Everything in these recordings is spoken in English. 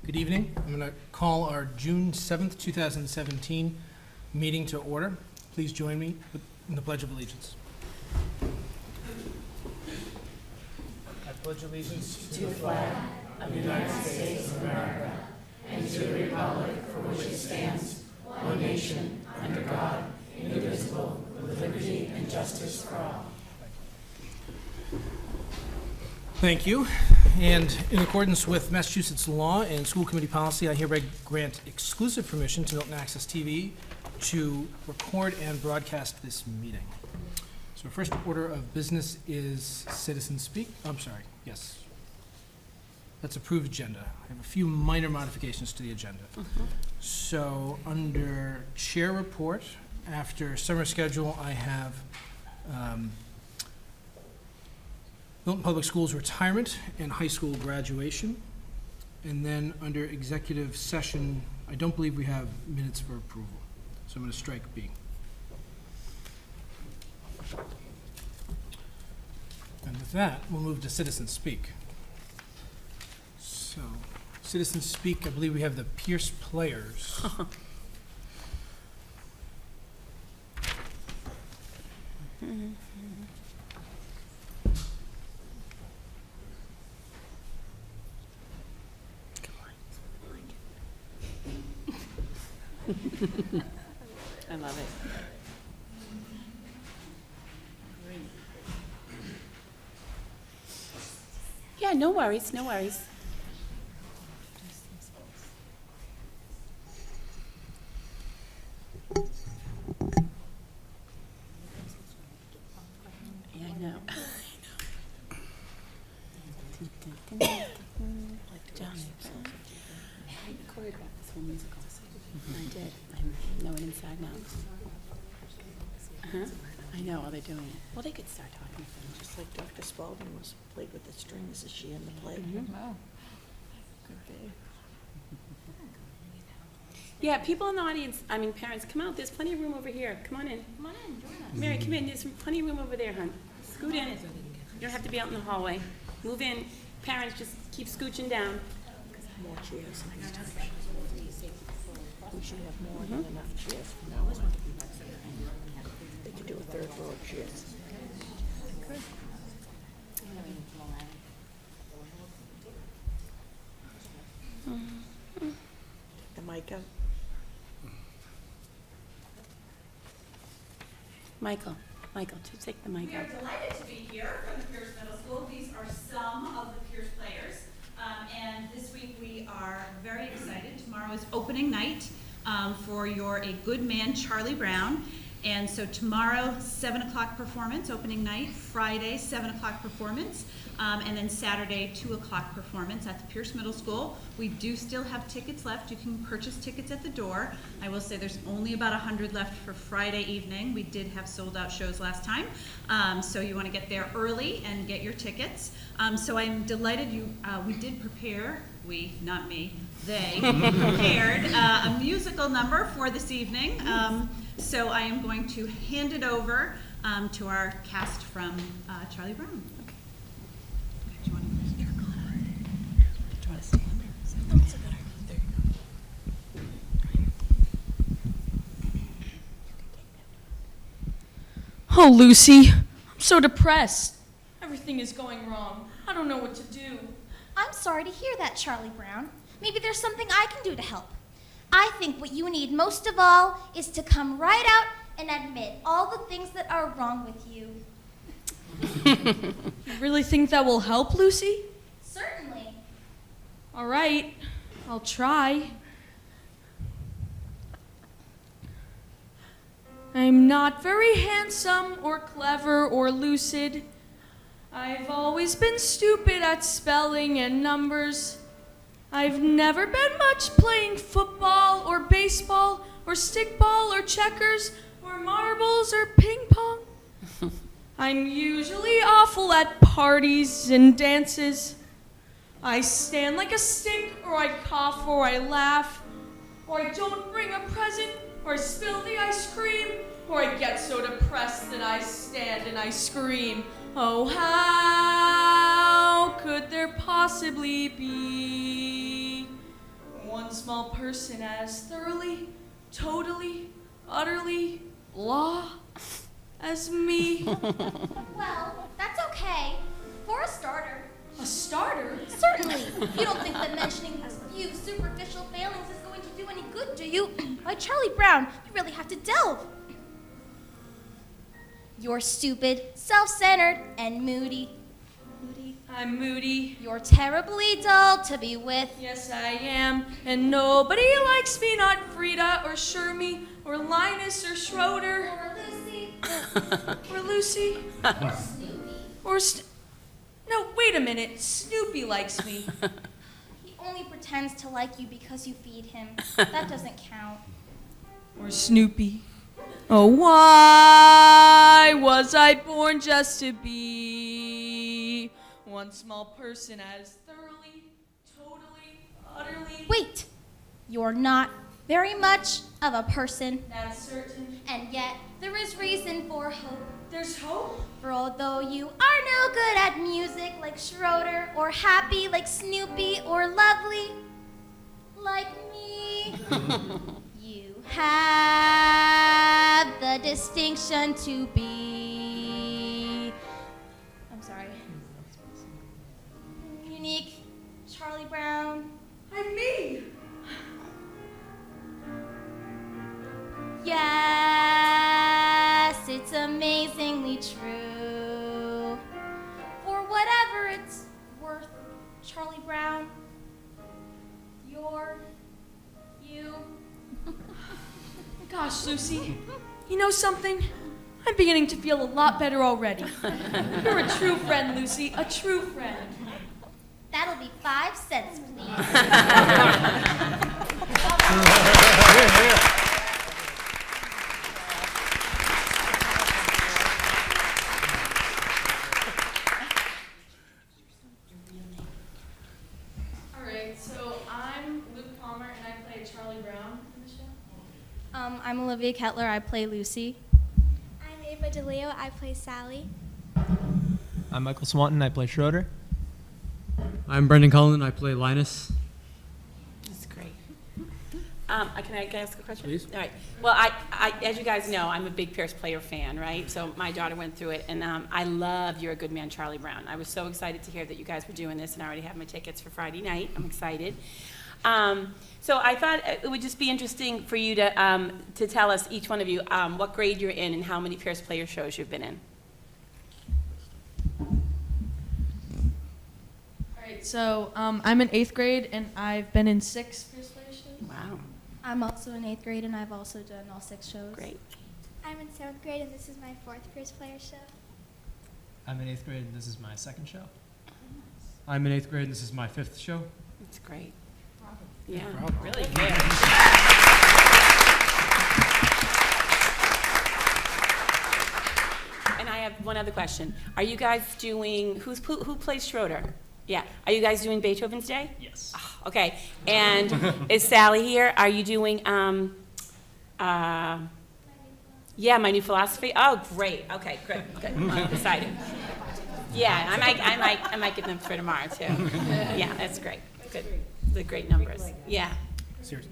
Good evening. I'm going to call our June 7th, 2017 meeting to order. Please join me in the Pledge of Allegiance. I pledge allegiance to the flag of the United States of America and to the republic for which it stands, one nation, under God, indivisible, with liberty and justice for all. Thank you. And in accordance with Massachusetts law and school committee policy, I hereby grant exclusive permission to Milton Access TV to record and broadcast this meeting. So our first order of business is citizen speak. I'm sorry, yes. Let's approve agenda. I have a few minor modifications to the agenda. So under chair report, after summer schedule, I have Milton Public Schools retirement and high school graduation. And then under executive session, I don't believe we have minutes for approval. So I'm going to strike B. And with that, we'll move to citizen speak. So, citizen speak, I believe we have the Pierce players. I love it. Yeah, no worries, no worries. Yeah, I know. John, I choreographed this whole musical. I did. I know it inside and out. I know, are they doing it? Well, they could start talking. Just like Dr. Spalding was played with the strings, is she in the play? Wow. Could be. Yeah, people in the audience, I mean, parents, come out. There's plenty of room over here. Come on in. Come on in, join us. Mary, come in. There's plenty of room over there, hon. Scoot in. You don't have to be out in the hallway. Move in. Parents, just keep scooching down. More chairs next time. We should have more than enough chairs from now on. They could do a third row of chairs. The mic out. Michael, take the mic We out. are delighted to be here from the Pierce Middle School. These are some of the Pierce players. And this week we are very excited. Tomorrow is opening night for your A Good Man, Charlie Brown. And so tomorrow, 7 o'clock performance, opening night. Friday, 7 o'clock performance. And then Saturday, 2 o'clock performance at the Pierce Middle School. We do still have tickets left. You can purchase tickets at the door. I will say there's only about 100 left for Friday evening. We did have sold out shows last time. So you want to get there early and get your tickets. So I'm delighted we did prepare, we, not me, they prepared a musical number for this evening. So I am going to hand it over to our cast from Charlie Brown. Okay. Do you want to stand? There you go. Oh, Lucy, I'm so depressed. Everything is going wrong. I don't know what to do. I'm sorry to hear that, Charlie Brown. Maybe there's something I can do to help. I think what you need most of all is to come right out and admit all the things that are wrong with you. You really think that will help, Lucy? Certainly. All right, I'll try. I'm not very handsome or clever or lucid. I've always been stupid at spelling and numbers. I've never been much playing football or baseball or stickball or checkers or marbles or ping pong. I'm usually awful at parties and dances. I stand like a stick, or I cough, or I laugh, or I don't bring a present, or I spill the ice cream, or I get so depressed that I stand and I scream. Oh, how could there possibly be small person as thoroughly, totally, utterly blah as me. Well, that's okay. For a starter. A starter? Certainly. You don't think that mentioning a few superficial failings is going to do any good, do you? Why, Charlie Brown, you really have to delve. You're stupid, self-centered, and moody. Moody. I'm moody. You're terribly dull to be with. Yes, I am. And nobody likes me, not Frida or Shermie or Linus or Schroeder Or Lucy. or Lucy Or Snoopy. or No, wait a minute. Snoopy likes me. He only pretends to like you because you feed him. That doesn't count. Or Snoopy. Oh, why was I born just to be one small person as thoroughly, totally, utterly... Wait. You're not very much of a person. That's certain. And yet, there is reason for hope. There's hope? For although you are no good at music like Schroeder, or happy like Snoopy, or lovely like me, you have the distinction to be, I'm sorry, unique, Charlie Brown. I'm me. Yes, it's amazingly true. For whatever it's worth, Charlie Brown, you're you. Gosh, Lucy, you know something? I'm beginning to feel a lot better already. You're a true friend, Lucy, a true friend. That'll be 5 cents, please. All right, so I'm Luke Palmer, and I play Charlie Brown in the show. I'm Olivia Kettler. I play Lucy. I'm Ava DeLeo. I play Sally. I'm Michael Swanton. I play Schroeder. I'm Brendan Cullen. I play Linus. That's great. Can I ask a question? Please. All right. Well, I, as you guys know, I'm a big Pierce Player fan, right? So my daughter went through it, and I love You're a Good Man, Charlie Brown. I was so excited to hear that you guys were doing this, and I already have my tickets for Friday night. I'm excited. So I thought it would just be interesting for you to tell us, each one of you, what grade you're in and how many Pierce Player shows you've been in. All right, so I'm in 8th grade, and I've been in 6 Pierce Player shows. Wow, I'm also in 8th grade, and I've also done all 6 shows. great. I'm in 7th grade, and this is my 4th Pierce Player show. I'm in 8th grade, and this is my second show. I'm in 8th grade, and this is my 5th show. That's great. Yeah, Bravo. really good. And I have one other question. Are you guys doing, who plays Schroeder? Yeah. Are you guys doing Beethoven's Day? Yes. Oh, okay. And is Sally here? Are you doing, yeah, My New Philosophy? Oh, great. Okay, good. I'm excited. Yeah, I might get them for tomorrow, too. Yeah, that's great. Good. The great numbers. Yeah. Seriously.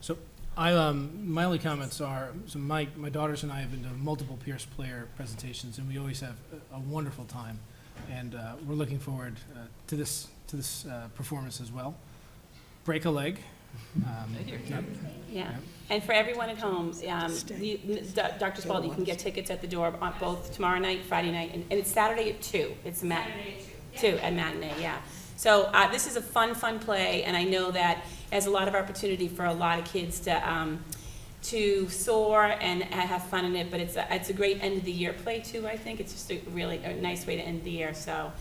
So my only comments are, so my daughters and I have been to multiple Pierce Player presentations, and we always have a wonderful time. And we're looking forward to this performance as well. Break a leg. Yeah. And for everyone at home, Dr. Spalding, you can get tickets at the door on both tomorrow night, Friday night, and it's Saturday at 2. It's a matinee. 2 at matinee, yeah. So this is a fun play, and I know that has a lot of opportunity for a lot of kids to soar and have fun in it. But it's a great end of the year play too. I think it's just a nice way to end the year. So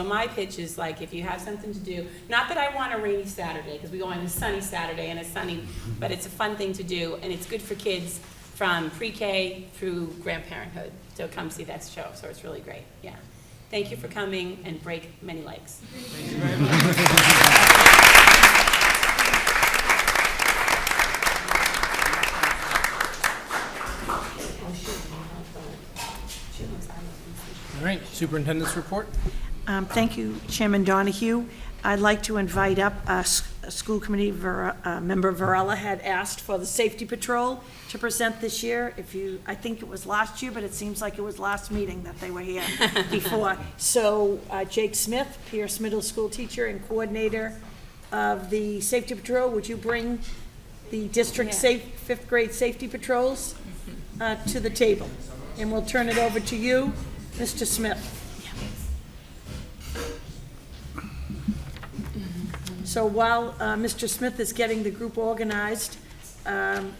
my pitch is, like, if you have something to do, not that I want a rainy Saturday, because we go on a sunny Saturday and a sunny, but it's a fun thing to do, and it's good for kids from pre-K through grandparenthood. So come see that show. So it's really great. Yeah. Thank you for coming, and break many legs. Thank you very much. All right, superintendent's report. Thank you, Chairman Donahue. I'd like to invite up school committee member Varela had asked for the safety patrol to present this year. I think it was last year, but it seems like it was last meeting that they were here before. So Jake Smith, Pierce Middle School teacher and coordinator of the safety patrol, would you bring the district fifth grade safety patrols to the table? And we'll turn it over to you, Mr. Smith. So while Mr. Smith is getting the group organized,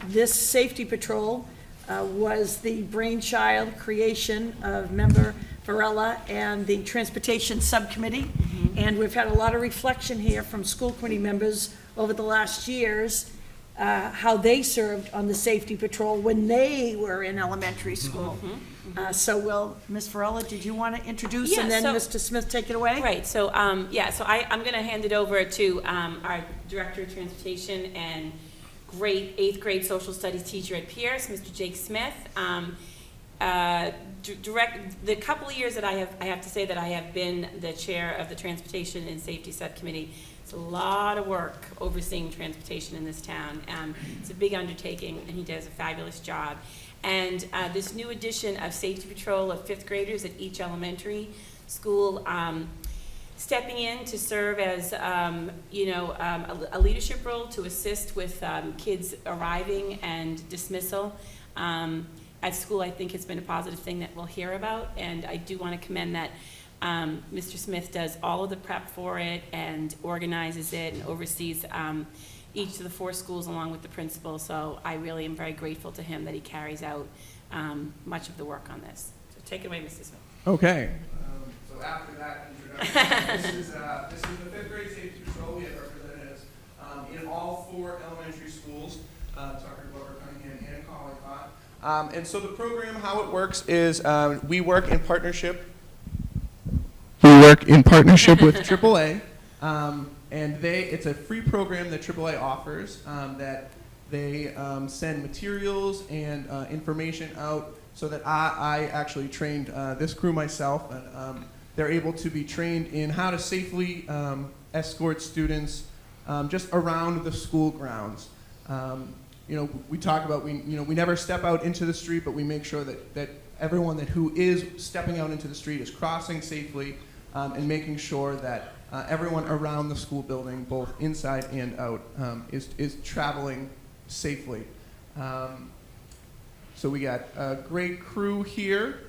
this safety patrol was the brainchild creation of member Varela and the transportation subcommittee. And we've had a lot of reflection here from school committee members over the last years, how they served on the safety patrol when they were in elementary school. So Ms. Varela, did you want to introduce, and then Mr. Smith take it away? Right, so, I'm going to hand it over to our Director of Transportation and great 8th grade social studies teacher at Pierce, Mr. Jake Smith. The couple of years that I have to say that I have been the chair of the Transportation and Safety Subcommittee, it's a lot of work overseeing transportation in this town. It's a big undertaking, and he does a fabulous job. And this new addition of safety patrol of 5th graders at each elementary school, stepping in to serve as, a leadership role to assist with kids arriving and dismissal at school, I think has been a positive thing that we'll hear about. And I do want to commend that Mr. Smith does all of the prep for it and organizes it and oversees each of the 4 schools along with the principal. So I really am very grateful to him that he carries out much of the work on this. So take it away, Mr. Smith. Okay. So after that introduction, this is the 5th grade safety patrol. We have representatives in all 4 elementary schools, Tucker, Glover, Cunningham, and Collicott. And so the program, how it works is we work in partnership. With AAA. And it's a free program that AAA offers that they send materials and information out so that I actually trained this crew myself. And they're able to be trained in how to safely escort students just around the school grounds. We talk about, we never step out into the street, but we make sure that everyone who is stepping out into the street is crossing safely and making sure that everyone around the school building, both inside and out, is traveling safely. So we got a great crew here.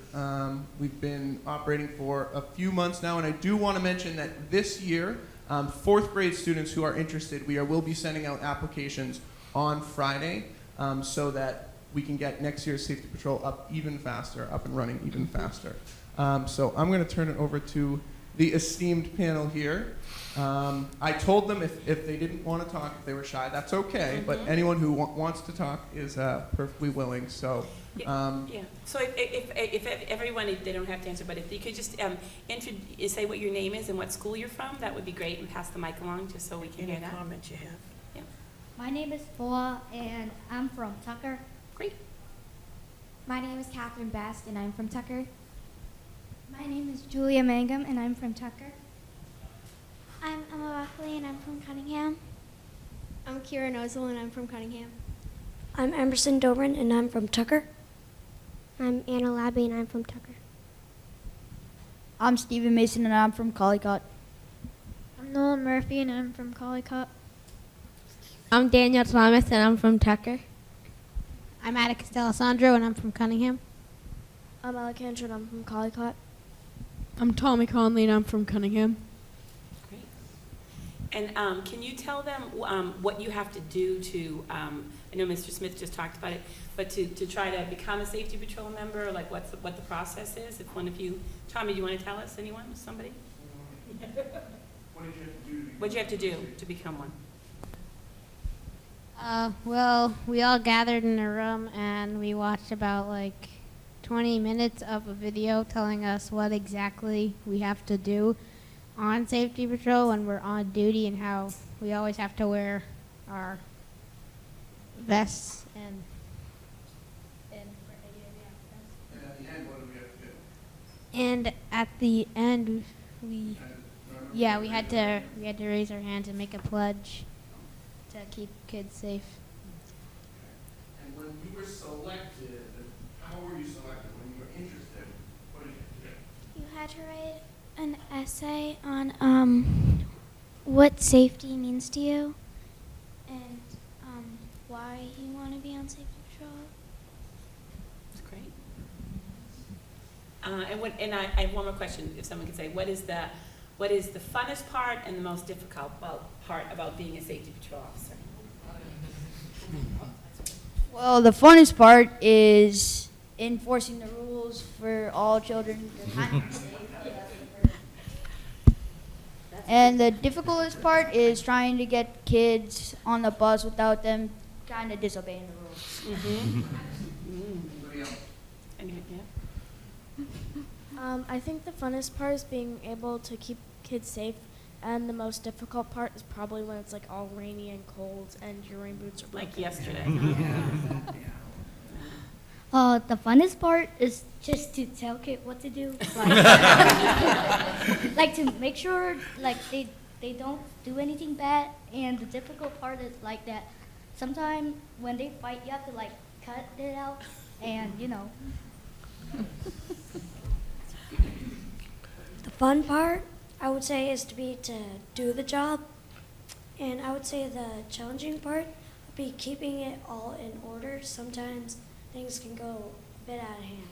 We've been operating for a few months now, and I do want to mention that this year, 4th grade students who are interested, will be sending out applications on Friday so that we can get next year's safety patrol up and running even faster. So I'm going to turn it over to the esteemed panel here. I told them if they didn't want to talk, if they were shy, that's okay. But anyone who wants to talk is perfectly willing. So So if everyone, they don't have to answer, but if you could just say what your name is and what school you're from, that would be great, and pass the mic along just so we can hear that. Any comments you have? Yeah. My name is Foa, and I'm from Tucker. Great. My name is Catherine Best, and I'm from Tucker. My name is Julia Mangum, and I'm from Tucker. I'm Emma Buckley, and I'm from Cunningham. I'm Kira Nozel, and I'm from Cunningham. I'm Emerson Dobrin, and I'm from Tucker. I'm Anna Labby, and I'm from Tucker. I'm Stephen Mason, and I'm from Collicott. I'm Noah Murphy, and I'm from Collicott. I'm Daniel Thomas, and I'm from Tucker. I'm Atticus D'Alessandro, and I'm from Cunningham. I'm Alejandra, and I'm from Collicott. I'm Tommy Conley, and I'm from Cunningham. Great. And can you tell them what you have to do to, I know Mr. Smith just talked about it, but to try to become a safety patrol member, like what the process is? If one of you, Tommy, do you want to tell us, anyone, somebody? What did you have to do to become one? Well, we all gathered in a room, and we watched about 20 minutes of a video telling us what exactly we have to do on safety patrol when we're on duty, and how we always have to wear our vests and at the end, what do we have to do? And at the end, we had to raise our hands and make a pledge. to keep kids safe. And when you were selected, how were you selected? When you were interested, what did you do? You had to write an essay on what safety means to you and why you want to be on safety patrol. That's great. And I have one more question, if someone could say, what is the funnest part and the most difficult part about being a safety patrol officer? Well, the funnest part is enforcing the rules for all children to kind of be safe. And the difficult part is trying to get kids on the bus without them kind of disobeying the rules. I think the funnest part is being able to keep kids safe, and the most difficult part is probably when it's like all rainy and cold and your rain boots are Like yesterday. The funnest part is just to tell kids what to do. Like to make sure like they don't do anything bad. And the difficult part is like that sometimes when they fight you have to like cut it out and The fun part, I would say, is to do the job. And I would say the challenging part would be keeping it all in order. Sometimes things can go a bit out of hand.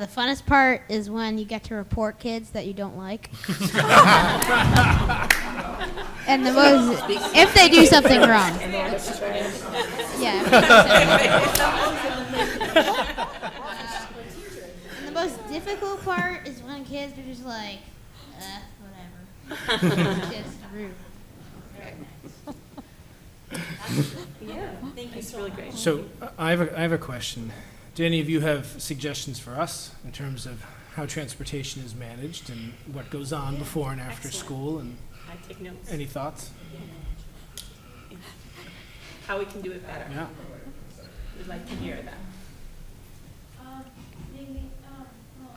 The funnest part is when you get to report kids that you don't like. And the most, if they do something wrong. Yeah. And the most difficult part is when kids are just like, whatever. Just rude. Yeah, thank you, it's really great. So I have a question. Do any of you have suggestions for us in terms of how transportation is managed and what goes on before and after Excellent. school? And I take notes. any thoughts? How we can do it better. Yeah. We'd like to hear that. Maybe, well,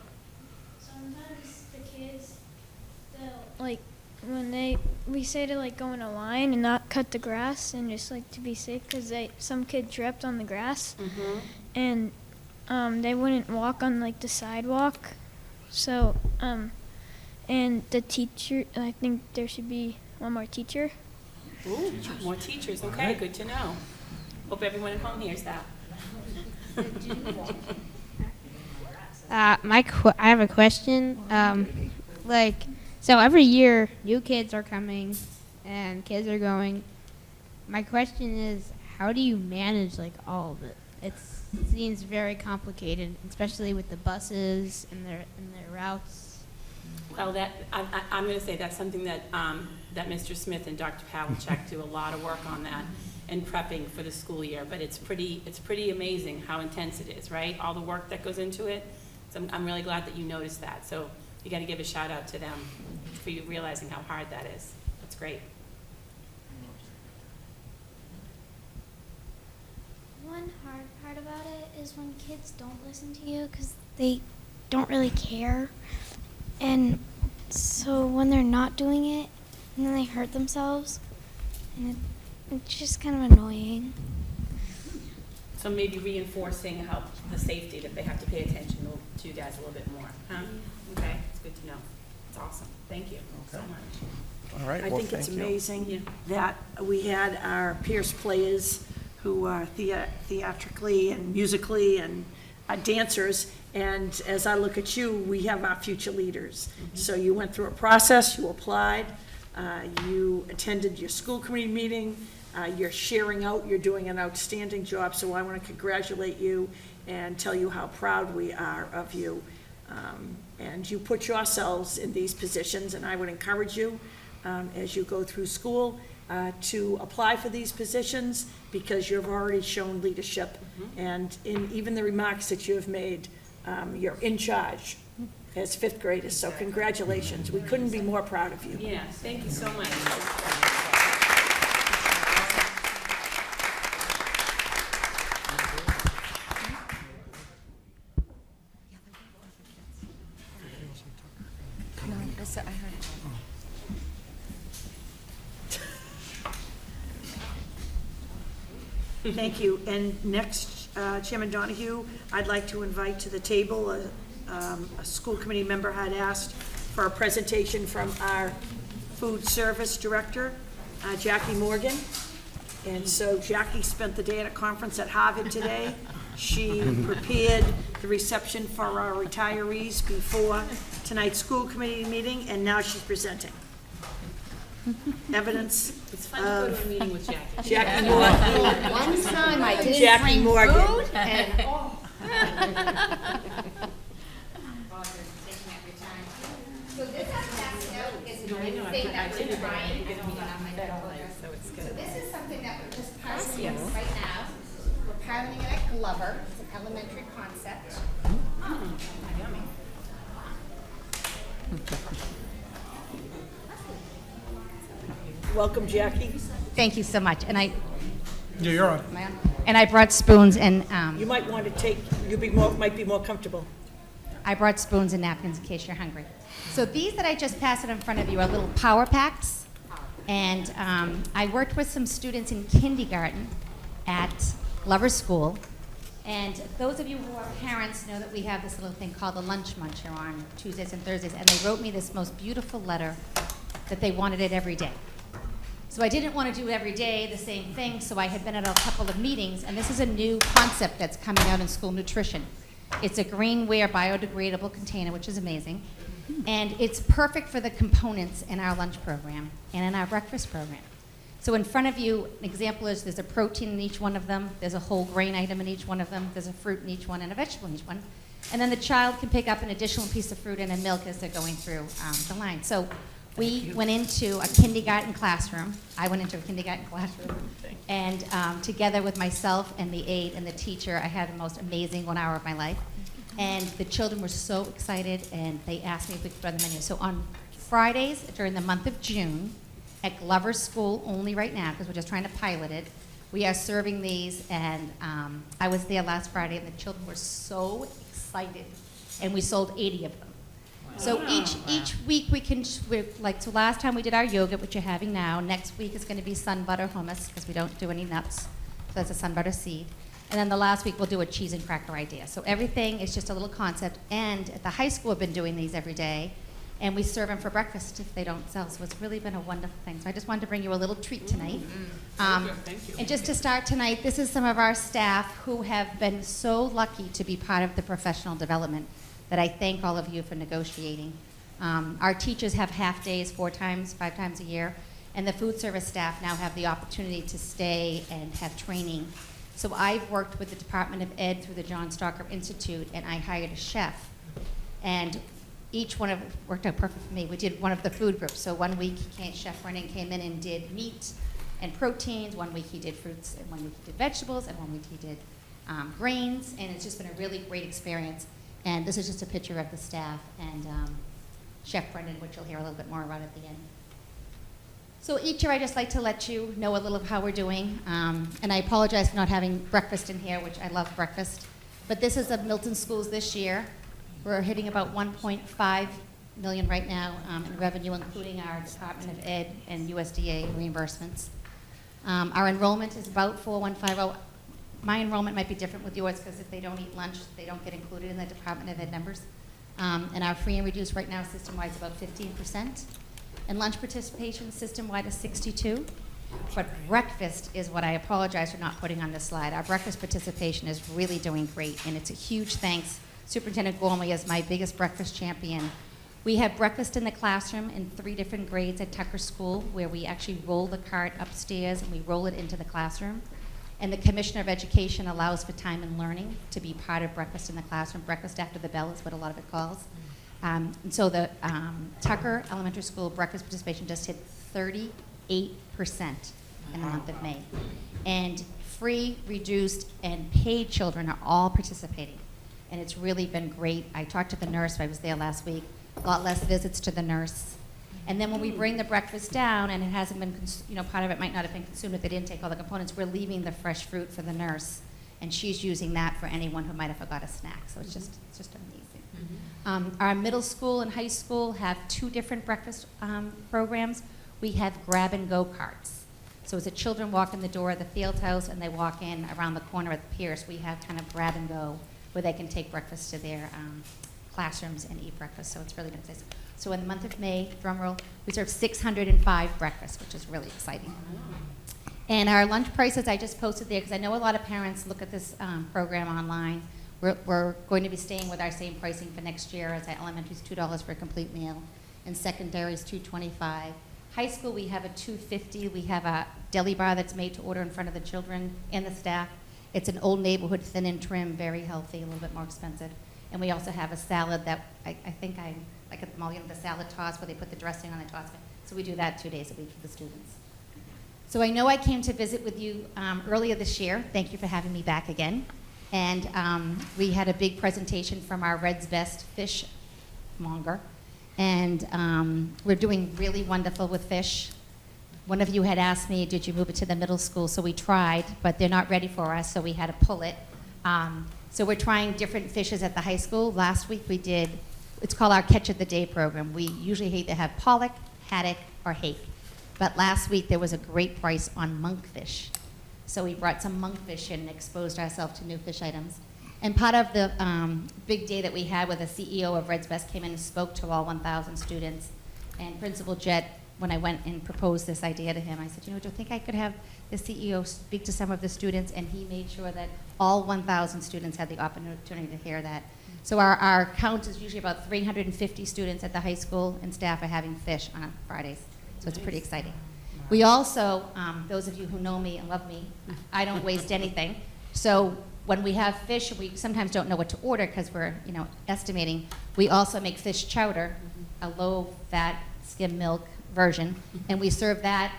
sometimes the kids, like, when we say to like go in a line and not cut the grass and just like to be safe because some kid tripped on the grass and they wouldn't walk on like the sidewalk. So and the teacher, I think there should be one more teacher. Ooh, more teachers, okay, good to know. Hope everyone at home hears that. I have a question. So every year, new kids are coming, and kids are going. My question is, how do you manage all of it? It seems very complicated, especially with the buses and their routes. Well, I'm going to say that's something that that Mr. Smith and Dr. Pavlicek do a lot of work on that and prepping for the school year. But it's pretty amazing how intense it is, right? All the work that goes into it. So I'm really glad that you noticed that. So you got to give a shout out to them for you realizing how hard that is. That's great. One hard part about it is when kids don't listen to you because they don't really care. And so when they're not doing it, and then they hurt themselves, and it's just kind of annoying. So maybe reinforcing how the safety that they have to pay attention to you guys a little bit more. Huh? Okay, it's good to know. It's awesome. Thank you so much. All right. I well, think it's thank you. amazing that we had our Pierce players who are theatrically and musically and dancers. And as I look at you, we have our future leaders. So you went through a process, you applied, you attended your school committee meeting, you're sharing out, you're doing an outstanding job. So I want to congratulate you and tell you how proud we are of you. And you put yourselves in these positions, and I would encourage you as you go through school to apply for these positions because you've already shown leadership. And in even the remarks that you have made, you're in charge as fifth graders. So congratulations. We couldn't be more proud of you. Yeah, thank you so much. Thank you. And next, Chairman Donahue, I'd like to invite to the table, a school committee member had asked for a presentation from our food service director, Jackie Morgan. And so Jackie spent the day at a conference at Harvard today. She prepared the reception for our retirees before tonight's school committee meeting, and now she's presenting. Evidence. It's fun to go to a meeting with Jackie. Jackie Morgan. One time I didn't Jackie bring Morgan. food and, oh. So this has passed out is a new thing that we're trying. So this is something that we're just piloting right now. We're piloting it at Glover. It's an elementary concept. Welcome, Jackie. Thank you so much. And I, Yeah, you're on. am I on? And I brought spoons and You might want to take, might be more comfortable. I brought spoons and napkins in case you're hungry. So these that I just passed in front of you are little power packs. And I worked with some students in kindergarten at Glover School. And those of you who are parents know that we have this little thing called the Lunch Muncher on Tuesdays and Thursdays. And they wrote me this most beautiful letter that they wanted it every day. So I didn't want to do every day the same thing, so I had been at a couple of meetings, and this is a new concept that's coming out in school nutrition. It's a greenware biodegradable container, which is amazing, and it's perfect for the components in our lunch program and in our breakfast program. So in front of you, an example is there's a protein in each one of them, there's a whole grain item in each one of them, there's a fruit in each one, and a vegetable in each one, and then the child can pick up an additional piece of fruit and a milk as they're going through the line. So we went into a kindergarten classroom. I went into a kindergarten classroom, and together with myself and the aide and the teacher, I had the most amazing 1 hour of my life. And the children were so excited, and they asked me if we could run the menu. So on Fridays during the month of June, at Glover School only right now, because we're just trying to pilot it, we are serving these, and I was there last Friday, and the children were so excited, and we sold 80 of them. So each week so last time we did our yogurt, which you're having now. Next week is going to be sun butter hummus, because we don't do any nuts. So that's a sun butter seed. And then the last week we'll do a cheese and cracker idea. So everything is just a little concept. And at the high school we've been doing these every day. And we serve them for breakfast if they don't sell. So it's really been a wonderful thing. So I just wanted to bring you a little treat tonight. Thank you. And just to start tonight, this is some of our staff who have been so lucky to be part of the professional development that I thank all of you for negotiating. Our teachers have half days 4 times, 5 times a year, and the food service staff now have the opportunity to stay and have training. So I've worked with the Department of Ed through the John Stalker Institute, and I hired a chef. And each one of it worked out perfect for me. We did one of the food groups. So 1 week, Chef Brennan came in and did meat and proteins. 1 week he did fruits, and 1 week he did vegetables, and 1 week he did grains. And it's just been a really great experience. And this is just a picture of the staff and Chef Brendan, which you'll hear a little bit more about at the end. So each year I just like to let you know a little of how we're doing. And I apologize for not having breakfast in here, which I love breakfast. But this is of Milton schools this year. We're hitting about 1.5 million right now in revenue, including our Department of Ed and USDA reimbursements. Our enrollment is about 4150. My enrollment might be different with yours because if they don't eat lunch, they don't get included in the Department of Ed numbers. And our free and reduced right now system-wide is about 15%. And lunch participation system-wide is 62%. But breakfast is what I apologize for not putting on this slide. Our breakfast participation is really doing great, and it's a huge thanks. Superintendent Gormley is my biggest breakfast champion. We have breakfast in the classroom in 3 different grades at Tucker School, where we actually roll the cart upstairs and we roll it into the classroom. And the Commissioner of Education allows for time and learning to be part of breakfast in the classroom. Breakfast after the bell is what a lot of it calls. And so the Tucker Elementary School breakfast participation just hit 38% in the month of May. And free, reduced, and paid children are all participating. And it's really been great. I talked to the nurse, I was there last week, a lot less visits to the nurse. And then when we bring the breakfast down, and it hasn't been, part of it might not have been consumed if they didn't take all the components, we're leaving the fresh fruit for the nurse, and she's using that for anyone who might have forgot a snack. So it's just amazing. Our middle school and high school have 2 different breakfast programs. We have grab-and-go carts. So as the children walk in the door of the field house and they walk in around the corner at the Pierce, we have kind of grab and go where they can take breakfast to their classrooms and eat breakfast. So it's really nice. So in the month of May, drum roll, we serve 605 breakfasts, which is really exciting. And our lunch prices, I just posted there because I know a lot of parents look at this program online. We're going to be staying with our same pricing for next year, as our elementary is $2 for a complete meal, and secondary is $2.25. High school, we have a $2.50. We have a deli bar that's made to order in front of the children and the staff. It's an old neighborhood, thin and trim, very healthy, a little bit more expensive. And we also have a salad that I think I like at the mall, the salad toss where they put the dressing on the toss. So we do that 2 days a week for the students. So I know I came to visit with you earlier this year. Thank you for having me back again. And we had a big presentation from our Red's Best fish monger. And we're doing really wonderful with fish. One of you had asked me, did you move it to the middle school? So we tried, but they're not ready for us, so we had to pull it. So we're trying different fishes at the high school. Last week we did, it's called our Catch of the Day program. We usually either have pollock, haddock, or hake. But last week there was a great price on monkfish. So we brought some monkfish in and exposed ourselves to new fish items. And part of the big day that we had with the CEO of Red's Best came in and spoke to all 1,000 students. And Principal Jett, when I went and proposed this idea to him, I said, do you think I could have the CEO speak to some of the students? And he made sure that all 1,000 students had the opportunity to hear that. So our count is usually about 350 students at the high school, and staff are having fish on Fridays. So it's pretty exciting. We also, those of you who know me and love me, I don't waste anything. So when we have fish, we sometimes don't know what to order because we're estimating. We also make fish chowder, a low-fat skim milk version, and we serve that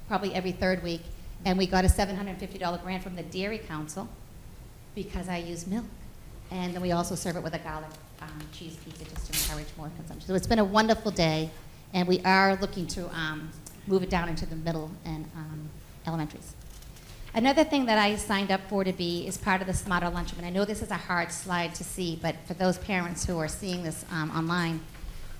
probably every third week. And we got a $750 grant from the Dairy Council because I use milk. And then we also serve it with a garlic cheese pizza just to encourage more consumption. So it's been a wonderful day, and we are looking to move it down into the middle and elementaries. Another thing that I signed up for to be is part of the Smarter Lunchroom. And I know this is a hard slide to see, but for those parents who are seeing this online,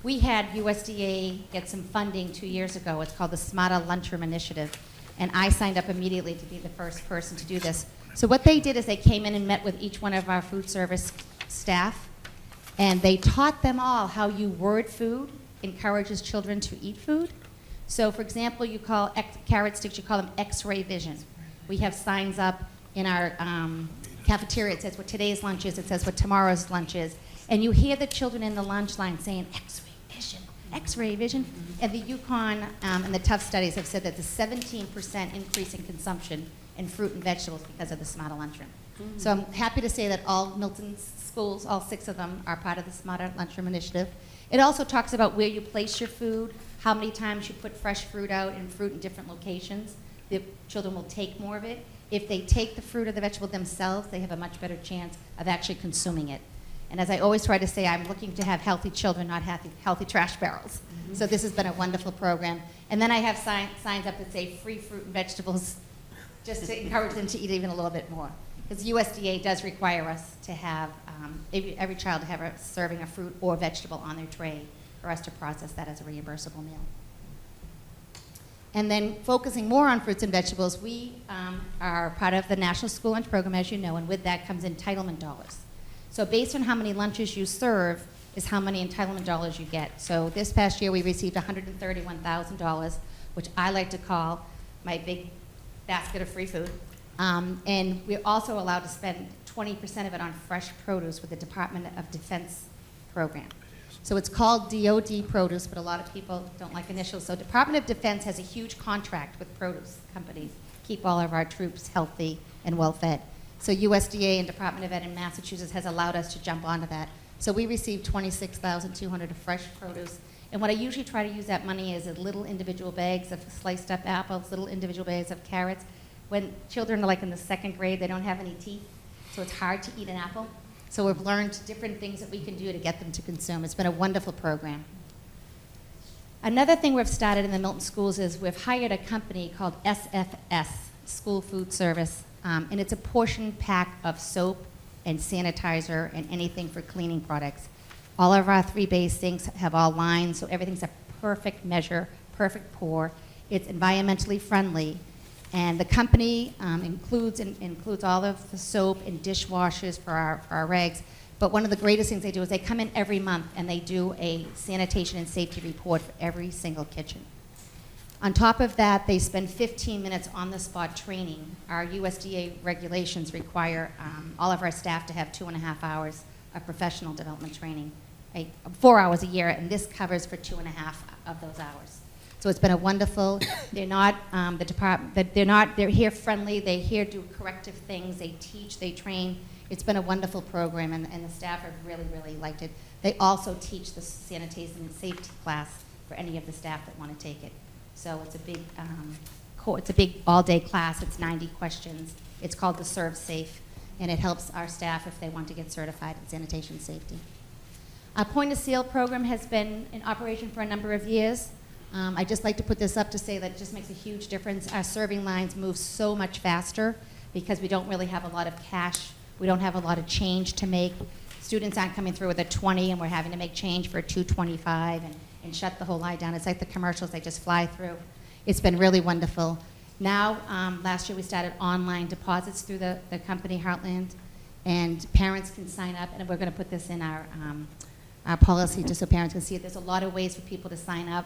we had USDA get some funding 2 years ago. It's called the Smarter Lunchroom Initiative. And I signed up immediately to be the first person to do this. So what they did is they came in and met with each one of our food service staff, and they taught them all how you word food encourages children to eat food. So for example, you call carrot sticks, you call them X-ray vision. We have signs up in our cafeteria. It says what today's lunch is. It says what tomorrow's lunch is. And you hear the children in the lunch line saying, X-ray vision, X-ray vision. And the Yukon and the Tough studies have said that the 17% increase in consumption in fruit and vegetables because of the Smarter Lunchroom. So I'm happy to say that all Milton schools, all 6 of them, are part of the Smarter Lunchroom Initiative. It also talks about where you place your food, how many times you put fresh fruit out and fruit in different locations. The children will take more of it. If they take the fruit or the vegetable themselves, they have a much better chance of actually consuming it. And as I always try to say, I'm looking to have healthy children, not healthy trash barrels. So this has been a wonderful program. And then I have signs up that say free fruit and vegetables, just to encourage them to eat even a little bit more. Because USDA does require us to have, every child to have a serving of fruit or vegetable on their tray for us to process that as a reimbursable meal. And then focusing more on fruits and vegetables, we are part of the National School Lunch Program, as you know, and with that comes entitlement dollars. So based on how many lunches you serve is how many entitlement dollars you get. So this past year we received $131,000, which I like to call my big basket of free food. And we're also allowed to spend 20% of it on fresh produce with the Department of Defense program. So it's called DOD produce, but a lot of people don't like initials. So Department of Defense has a huge contract with produce companies, keep all of our troops healthy and well fed. So USDA and Department of Ed in Massachusetts has allowed us to jump onto that. So we received $26,200 of fresh produce. And what I usually try to use that money is little individual bags of sliced up apples, little individual bags of carrots. When children are like in the 2nd grade, they don't have any teeth, so it's hard to eat an apple. So we've learned different things that we can do to get them to consume. It's been a wonderful program. Another thing we've started in the Milton schools is we've hired a company called SFS, School Food Service, and it's a portion pack of soap and sanitizer and anything for cleaning products. All of our 3 bay sinks have all lines, so everything's a perfect measure, perfect pour. It's environmentally friendly, And the company includes all of the soap and dishwashers for our rags. But one of the greatest things they do is they come in every month and they do a sanitation and safety report for every single kitchen. On top of that, they spend 15 minutes on-the-spot training. Our USDA regulations require all of our staff to have 2.5 hours of professional development training, 4 hours a year, and this covers for 2.5 of those hours. So it's been a wonderful, they're not, they're here friendly, they're here to do corrective things, they teach, they train. It's been a wonderful program, and the staff have really, really liked it. They also teach the sanitation and safety class for any of the staff that want to take it. So it's a big all-day class. It's 90 questions. It's called the Serve Safe, and it helps our staff if they want to get certified in sanitation safety. Our point-of-sale program has been in operation for a number of years. I'd just like to put this up to say that it just makes a huge difference. Our serving lines move so much faster because we don't really have a lot of cash. We don't have a lot of change to make. Students aren't coming through with a 20 and we're having to make change for a 225 and shut the whole line down. It's like the commercials, they just fly through. It's been really wonderful. Now, last year we started online deposits through the company Heartland, and parents can sign up, and we're going to put this in our policy just so parents can see it. There's a lot of ways for people to sign up.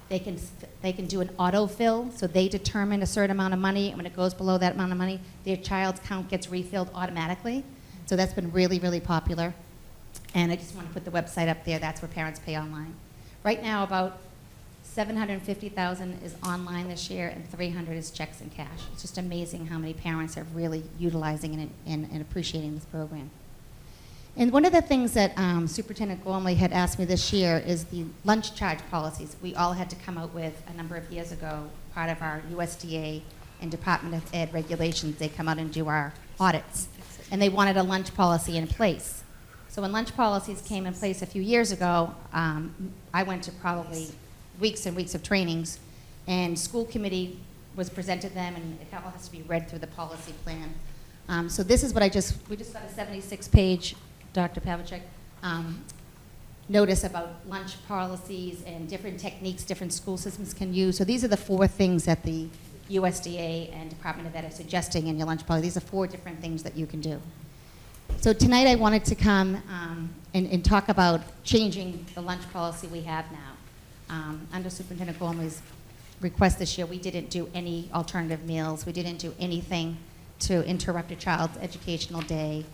They can do an autofill, so they determine a certain amount of money, and when it goes below that amount of money, their child's count gets refilled automatically. So that's been really, really popular. And I just want to put the website up there. That's where parents pay online. Right now, about $750,000 is online this year, and $300 is checks and cash. It's just amazing how many parents are really utilizing it and appreciating this program. And one of the things that Superintendent Gormley had asked me this year is the lunch charge policies we all had to come out with a number of years ago, part of our USDA and Department of Ed regulations. They come out and do our audits, and they wanted a lunch policy in place. So when lunch policies came in place a few years ago, I went to probably weeks and weeks of trainings, and school committee was presented them, and it all has to be read through the policy plan. So this is what we just got a 76-page, Dr. Pavlicek, notice about lunch policies and different techniques different school systems can use. So these are the 4 things that the USDA and Department of Ed are suggesting in your lunch policy. These are 4 different things that you can do. So tonight I wanted to come and talk about changing the lunch policy we have now. Under Superintendent Gormley's request this year, we didn't do any alternative meals. We didn't do anything to interrupt a child's educational day.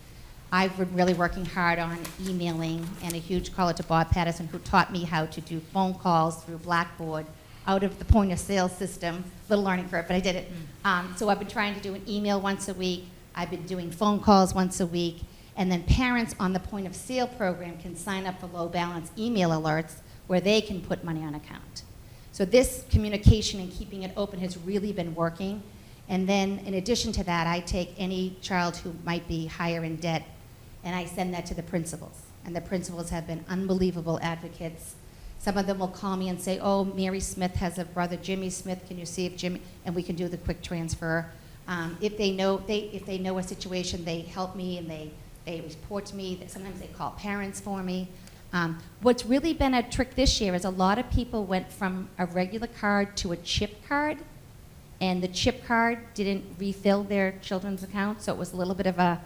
I've been really working hard on emailing, and a huge call out to Bob Patterson, who taught me how to do phone calls through Blackboard out of the point of sale system. Little learning curve, but I did it. So I've been trying to do an email once a week. I've been doing phone calls once a week. And then parents on the point of sale program can sign up for low balance email alerts where they can put money on account. So this communication and keeping it open has really been working. And then in addition to that, I take any child who might be higher in debt and I send that to the principals. And the principals have been unbelievable advocates. Some of them will call me and say, oh, Mary Smith has a brother, Jimmy Smith, can you see if Jimmy, and we can do the quick transfer. If they know a situation, they help me and they report to me. Sometimes they call parents for me. What's really been a trick this year is a lot of people went from a regular card to a chip card, and the chip card didn't refill their children's account, so it was a little bit of a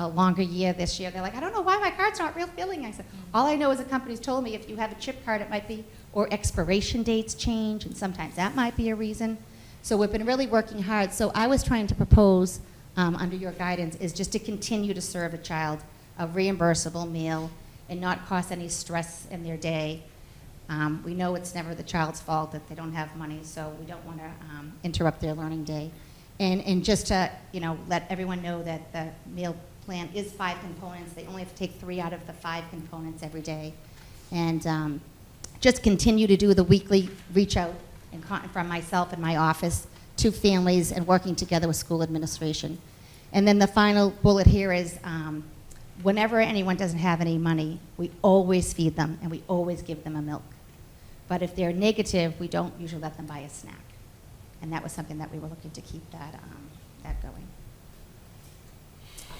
longer year this year. They're like, I don't know why my card's not refilling. I said, all I know is the company's told me if you have a chip card, it might be, or expiration dates change, and sometimes that might be a reason. So we've been really working hard. So I was trying to propose, under your guidance, is just to continue to serve a child a reimbursable meal and not cause any stress in their day. We know it's never the child's fault that they don't have money, so we don't want to interrupt their learning day. And just to let everyone know that the meal plan is 5 components. They only have to take 3 out of the 5 components every day. And just continue to do the weekly reach out from myself and my office to families and working together with school administration. And then the final bullet here is whenever anyone doesn't have any money, we always feed them and we always give them a milk. But if they're negative, we don't usually let them buy a snack. And that was something that we were looking to keep that going.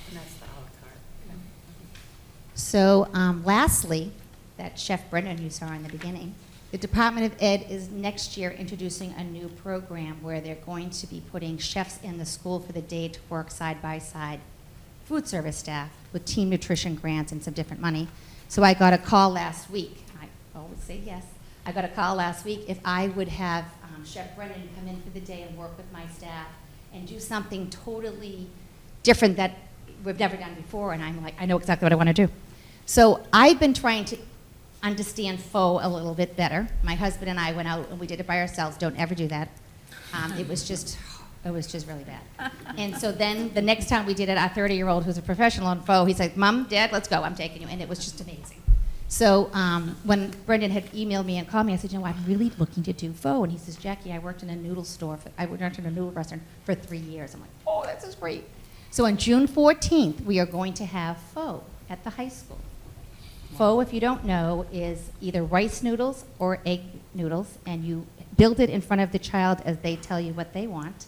And that's the a la carte. So lastly, that Chef Brennan you saw in the beginning, The Department of Ed is next year introducing a new program where they're going to be putting chefs in the school for the day to work side by side food service staff with team nutrition grants and some different money. So I got a call last week. I always say yes. I got a call last week if I would have Chef Brendan come in for the day and work with my staff and do something totally different that we've never done before. And I'm like, I know exactly what I want to do. So I've been trying to understand pho a little bit better. My husband and I went out and we did it by ourselves. Don't ever do that. It was just really bad. And so then the next time we did it, our 30-year-old who's a professional in pho, he's like, Mom, Dad, let's go. I'm taking you. And it was just amazing. So when Brendan had emailed me and called me, I said, you know, I'm really looking to do pho. And he says, Jackie, I worked in a noodle store. I worked in a noodle restaurant for 3 years. I'm like, oh, that's just great. So on June 14th, we are going to have pho at the high school. Pho, if you don't know, is either rice noodles or egg noodles, and you build it in front of the child as they tell you what they want.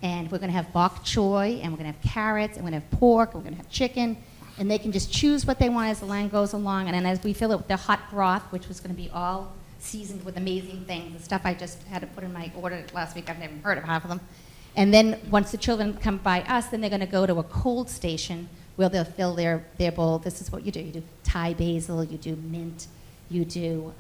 And we're going to have bok choy, and we're going to have carrots, and we're going to have pork, and we're going to have chicken, and they can just choose what they want as the line goes along. And then as we fill it with the hot broth, which was going to be all seasoned with amazing things, the stuff I just had to put in my order last week, I've never heard of half of them. And then once the children come by us, then they're going to go to a cold station where they'll fill their bowl. This is what you do. You do Thai basil, you do mint, you do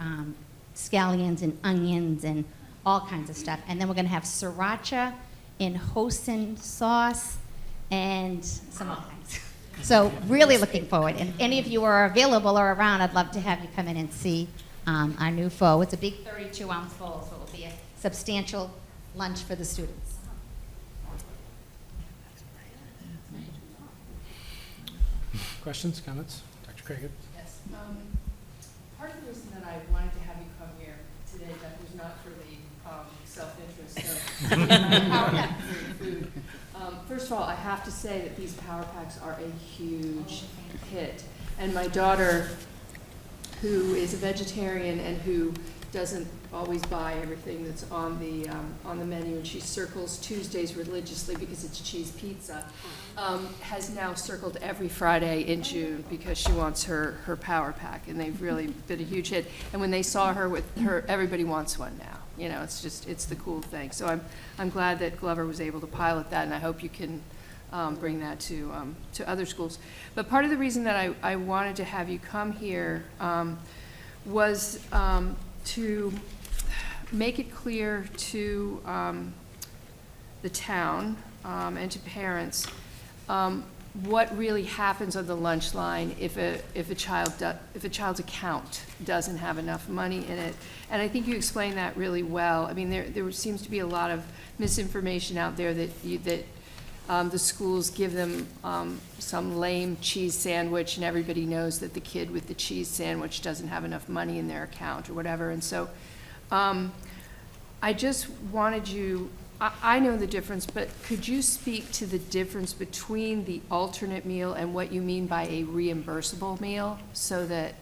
scallions and onions and all kinds of stuff. And then we're going to have sriracha in hoisin sauce and some other things. So really looking forward. And any of you are available or around, I'd love to have you come in and see our new pho. It's a big 32-ounce bowl, so it will be a substantial lunch for the students. Questions, comments? Dr. Craig? Yes. Part of the reason that I wanted to have you come here today, Jeff, was not for the self-interest of food. First of all, I have to say that these Power Packs are a huge hit. And my daughter, who is a vegetarian and who doesn't always buy everything that's on the menu, and she circles Tuesdays religiously because it's cheese pizza, has now circled every Friday in June because she wants her Power Pack, and they've really been a huge hit. And when they saw her with her, everybody wants one now. You know, it's the cool thing. So I'm glad that Glover was able to pilot that, and I hope you can bring that to other schools. But part of the reason that I wanted to have you come here was to make it clear to the town and to parents what really happens on the lunch line if a child's account doesn't have enough money in it. And I think you explained that really well. I mean, there seems to be a lot of misinformation out there that the schools give them some lame cheese sandwich, and everybody knows that the kid with the cheese sandwich doesn't have enough money in their account or whatever. And so I just wanted you, I know the difference, but could you speak to the difference between the alternate meal and what you mean by a reimbursable meal so that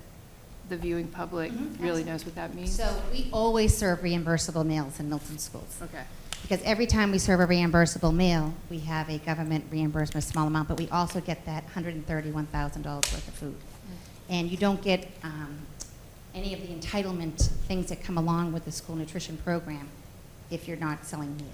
the viewing public really knows what that means? So we always serve reimbursable meals in Milton schools. Okay. Because every time we serve a reimbursable meal, we have a government reimbursement, a small amount, but we also get that $131,000 worth of food. And you don't get any of the entitlement things that come along with the school nutrition program if you're not selling meals.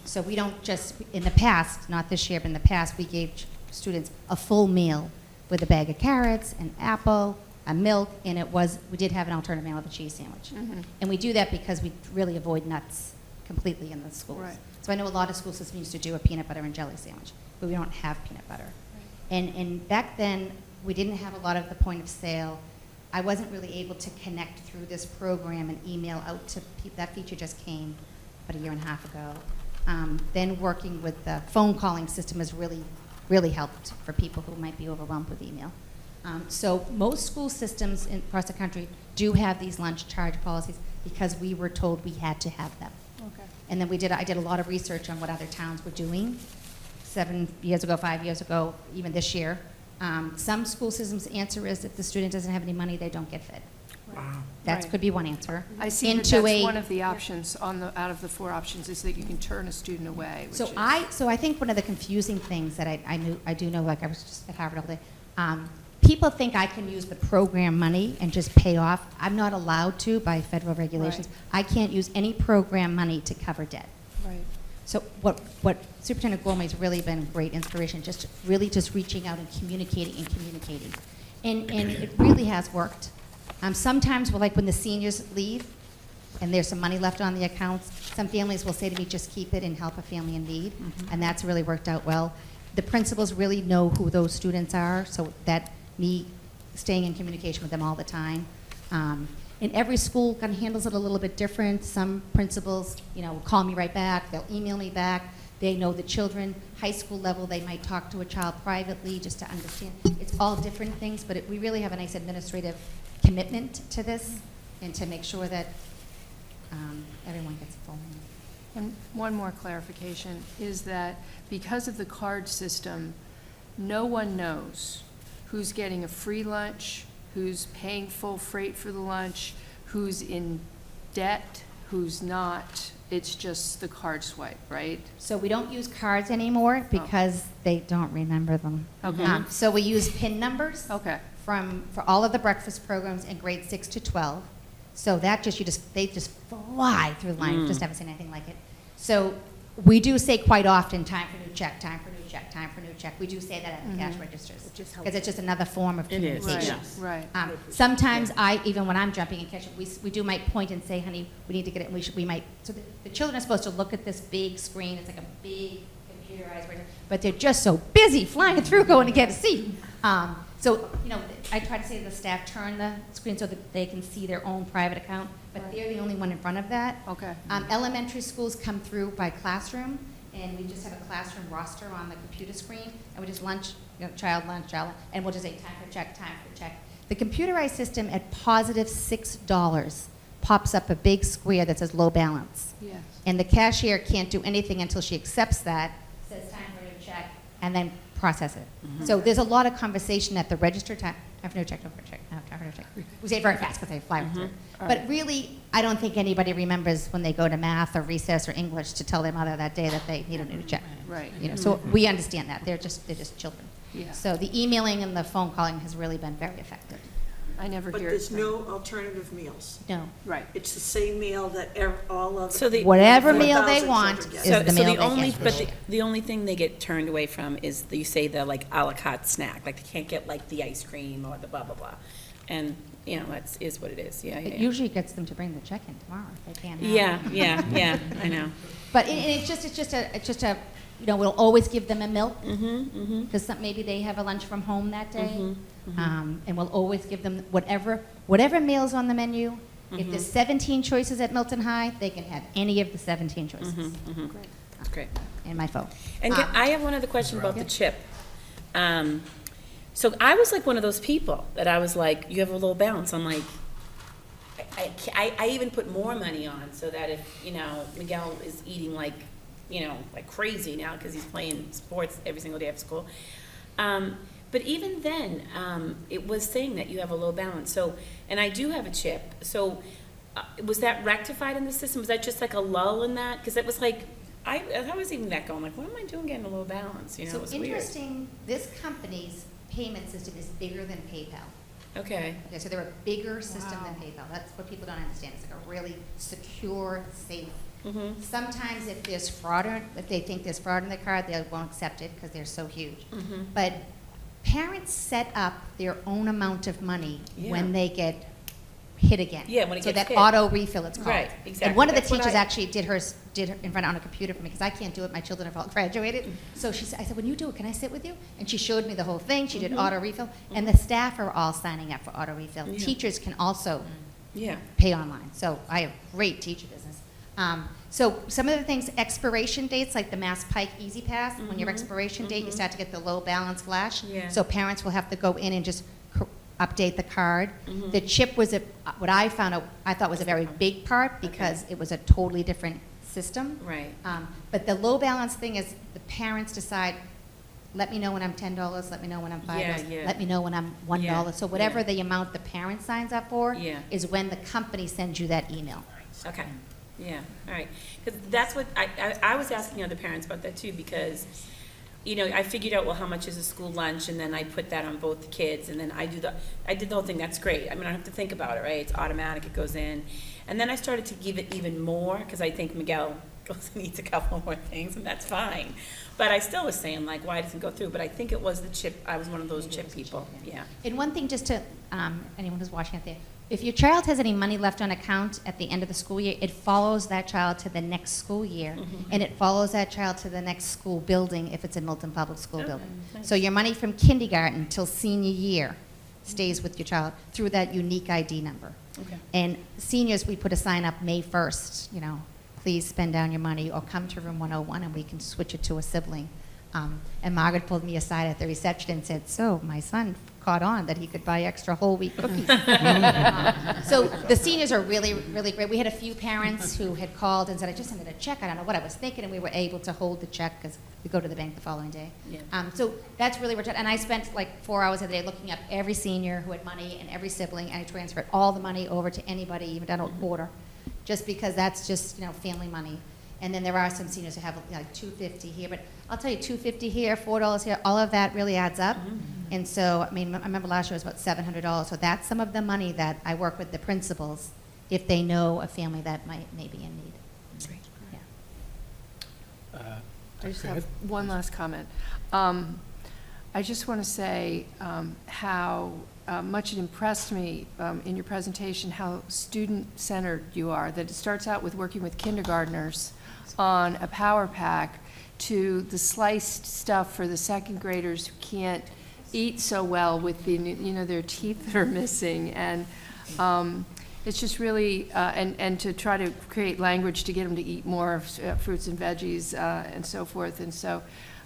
So we don't just, in the past, not this year, but in the past, we gave students a full meal with a bag of carrots, an apple, a milk, and we did have an alternative meal with a cheese sandwich. And we do that because we really avoid nuts completely in the schools. Right. So I know a lot of school systems used to do a peanut butter and jelly sandwich, but we don't have peanut butter. Right. And back then, we didn't have a lot of the point of sale. I wasn't really able to connect through this program and email out to people. That feature just came about a year and a half ago. Then working with the phone calling system has really, really helped for people who might be overwhelmed with email. So most school systems across the country do have these lunch charge policies because we were told we had to have them. Okay. And then I did a lot of research on what other towns were doing 7 years ago, 5 years ago, even this year. Some school systems' answer is if the student doesn't have any money, they don't get fed. Wow. That Right. could be one answer. I see that that's one of the options out of the 4 options is that you can turn a student away. Which So I think one of the confusing things that I do know, like I was just at Harvard all day, people think I can use the program money and just pay off. I'm not allowed to by federal regulations. I can't use any program money to cover debt. Right. So what Superintendent Gormley's really been great inspiration, just really just reaching out and communicating. And it really has worked. Sometimes, like when the seniors leave and there's some money left on the accounts, some families will say to me, just keep it and help a family in need. And that's really worked out well. The principals really know who those students are, so that me staying in communication with them all the time. And every school kind of handles it a little bit different. Some principals, will call me right back. They'll email me back. They know the children. High school level, they might talk to a child privately just to understand. It's all different things, but we really have a nice administrative commitment to this and to make sure that everyone gets full. And one more clarification is that because of the card system, no one knows who's getting a free lunch, who's paying full freight for the lunch, who's in debt, who's not. It's just the card swipe, right? So we don't use cards anymore because they don't remember them. Okay. So we use PIN numbers. Okay. For all of the breakfast programs in grades 6 to 12. So that they just fly through the line. Just haven't seen anything like it. So we do say quite often, time for new check, time for new check, time for new check. We do say that at the cash registers because it's just another form of communication. Right. Sometimes even when I'm jumping in cash, we might point and say, honey, we need to get it. We might. So the children are supposed to look at this big screen. It's like a big computerized register, but they're just so busy flying through going to get a seat. So, I try to say to the staff, turn the screen so that they can see their own private account, but they're the only one in front of that. Okay. Elementary schools come through by classroom, and we just have a classroom roster on the computer screen, and we just child, and we'll just say time for check, time for check. The computerized system at positive $6 pops up a big square that says low balance. Yes. And the cashier can't do anything until she accepts that, says time for a new check, and then process it. So there's a lot of conversation at the register, time for new check, time for check, time for new check. We say it very fast because they fly through. But really, I don't think anybody remembers when they go to math or recess or English to tell their mother that day that they need a new check. Right. So we understand that. They're just children. Yeah. So the emailing and the phone calling has really been very effective. I never But hear there's it. no alternative meals. No. Right. It's the same meal that all of. Whatever meal they 4,000 want children is get. the meal the they only, get. but the only thing they get turned away from is you say the like a la carte snack, like they can't get like the ice cream or the blah blah blah, and that's is what it is. It usually gets them to bring the check in tomorrow if they can't. Yeah, I know. But it's just a we'll always give them a milk because maybe they have a lunch from home that day, and we'll always give them whatever meals on the menu. If there's 17 choices at Milton High, they can have any of the 17 choices. Great. That's great. In my phone. And I have one other question about the chip. So I was like one of those people that I was like, you have a low balance. I'm like, I even put more money on so that if, Miguel is eating like crazy now because he's playing sports every single day after school. But even then, it was saying that you have a low balance. So, and I do have a chip. So was that rectified in the system? Was that just like a lull in that? Because it was like, I was even that going, like, what am I doing getting a low balance? So it was interesting, this company's payment system is bigger than PayPal. weird. Okay. Okay, so they're a bigger system than PayPal. That's what people don't understand. It's like a really secure, safe. Sometimes if they think there's fraud in the card, they won't accept it because they're so huge. But parents set up their own amount of money when they get hit again. Yeah, when it so gets that hit. auto refill, it's called. Right, exactly. And one of the That's what teachers I- actually did in front on a computer for me because I can't do it. My children have all graduated. So I said, when you do it, can I sit with you? And she showed me the whole thing. She did auto refill, and the staff are all signing up for auto refill. Yeah. Teachers can also Yeah. pay online. So I have great teacher business. So some of the things, expiration dates, like the Mass Pike Easy Pass, when your expiration date, you start to get the low balance flash. Yeah. So parents will have to go in and just update the card. The chip was what I thought was a very big part because it was a totally different system. Right. But the low balance thing is the parents decide, let me know when I'm $10, let me know when I'm $5, Yeah. let me know when I'm $1. Yeah, So whatever yeah. the amount the parent signs up for Yeah. is when the company sends you that email. Okay, yeah, all right. Because that's what, I was asking other parents about that too, because I figured out, well, how much is a school lunch, and then I put that on both the kids, and then I did the whole thing. That's great. I mean, I don't have to think about it, right? It's automatic, it goes in. And then I started to give it even more, because I think Miguel goes and eats a couple more things, and that's fine. But I still was saying, like, why doesn't it go through? But I think it was the chip. I was one of those chip people, yeah. And one thing, just to anyone who's watching out there, if your child has any money left on account at the end of the school year, it follows that child to the next school year, and it follows that child to the next school building if it's a Milton Public School building. nice. So your money from kindergarten till senior year stays with your child through that unique ID number. Okay. And seniors, we put a sign up May 1st, please spend down your money or come to room 101 and we can switch it to a sibling. And Margaret pulled me aside at the reception and said, so my son caught on that he could buy extra whole wheat cookies. So the seniors are really, really great. We had a few parents who had called and said, I just sent a check, I don't know what I was thinking, and we were able to hold the check because we go to the bank the following day. Yeah. So that's really rich. And I spent like 4 hours a day looking up every senior who had money and every sibling, and I transferred all the money over to anybody, even down to a quarter, just because that's just, family money. And then there are some seniors who have like $250 here, but I'll tell you, $250 here, $4 here, all of that really adds up. And so, I mean, I remember last year it was about $700. So that's some of the money that I work with the principals if they know a family that may be in need. Yeah. I just Go have ahead. one last comment. I just want to say how much it impressed me in your presentation how student-centered you are, that it starts out with working with kindergartners on a power pack to the sliced stuff for the second graders who can't eat so well with their teeth that are missing. And it's just really, and to try to create language to get them to eat more fruits and veggies and so forth. And so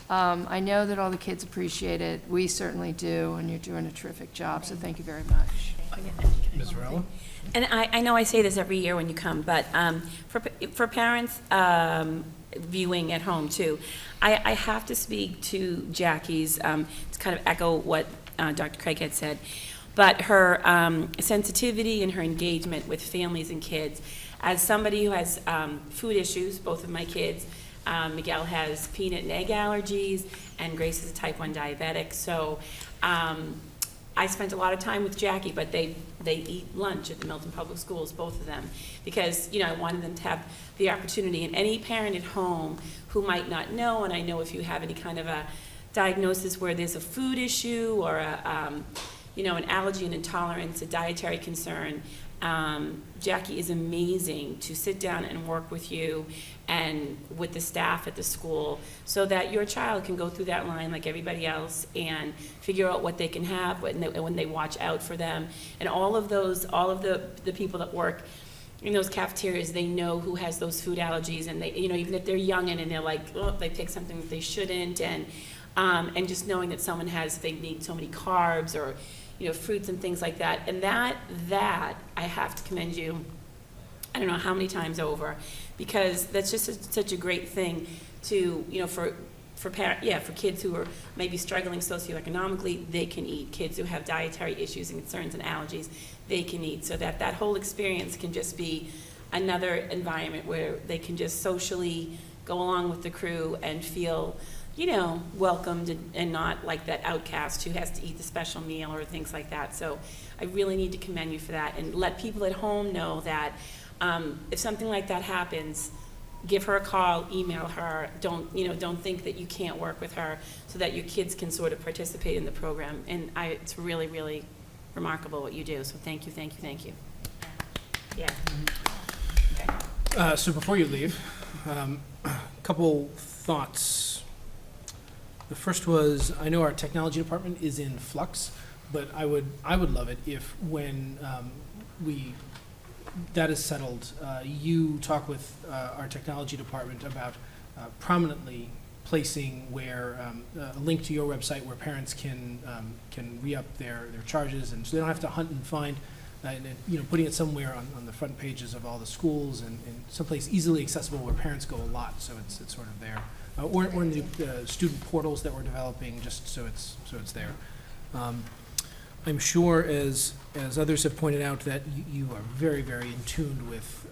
I know that all the kids appreciate it. We certainly do, and you're doing a terrific job, so thank you very much. Ms. Varela? And I know I say this every year when you come, but for parents viewing at home too, I have to speak to Jackie's, to kind of echo what Dr. Craig had said, but her sensitivity and her engagement with families and kids. As somebody who has food issues, both of my kids, Miguel has peanut and egg allergies, and Grace is a type 1 diabetic, so I spent a lot of time with Jackie, but they eat lunch at the Milton Public Schools, both of them, because I wanted them to have the opportunity. And any parent at home who might not know, and I know if you have any kind of a diagnosis where there's a food issue or an allergy, an intolerance, a dietary concern, Jackie is amazing to sit down and work with you and with the staff at the school so that your child can go through that line like everybody else and figure out what they can have when they watch out for them. And all of the people that work in those cafeterias, they know who has those food allergies, and they, even if they're young and they're like, oh, they pick something that they shouldn't, and just knowing that they need so many carbs or fruits and things like that. And that I have to commend you, I don't know how many times over, because that's just such a great thing to, for kids who are maybe struggling socioeconomically, they can eat. Kids who have dietary issues and concerns and allergies, they can eat. So that whole experience can just be another environment where they can just socially go along with the crew and feel welcomed and not like that outcast who has to eat the special meal or things like that. So I really need to commend you for that and let people at home know that if something like that happens, give her a call, email her. Don't think that you can't work with her so that your kids can sort of participate in the program. And it's really, really remarkable what you do. So thank you, thank you, thank you. Yeah. Okay. So before you leave, a couple thoughts. The first was, I know our technology department is in flux, but I would love it if when that is settled, you talk with our technology department about prominently placing a link to your website where parents can re-up their charges, and so they don't have to hunt and find, putting it somewhere on the front pages of all the schools and someplace easily accessible where parents go a lot, so it's sort of there. Or in the student portals that we're developing, just so it's there. I'm sure, as others have pointed out, that you are very, very in tune with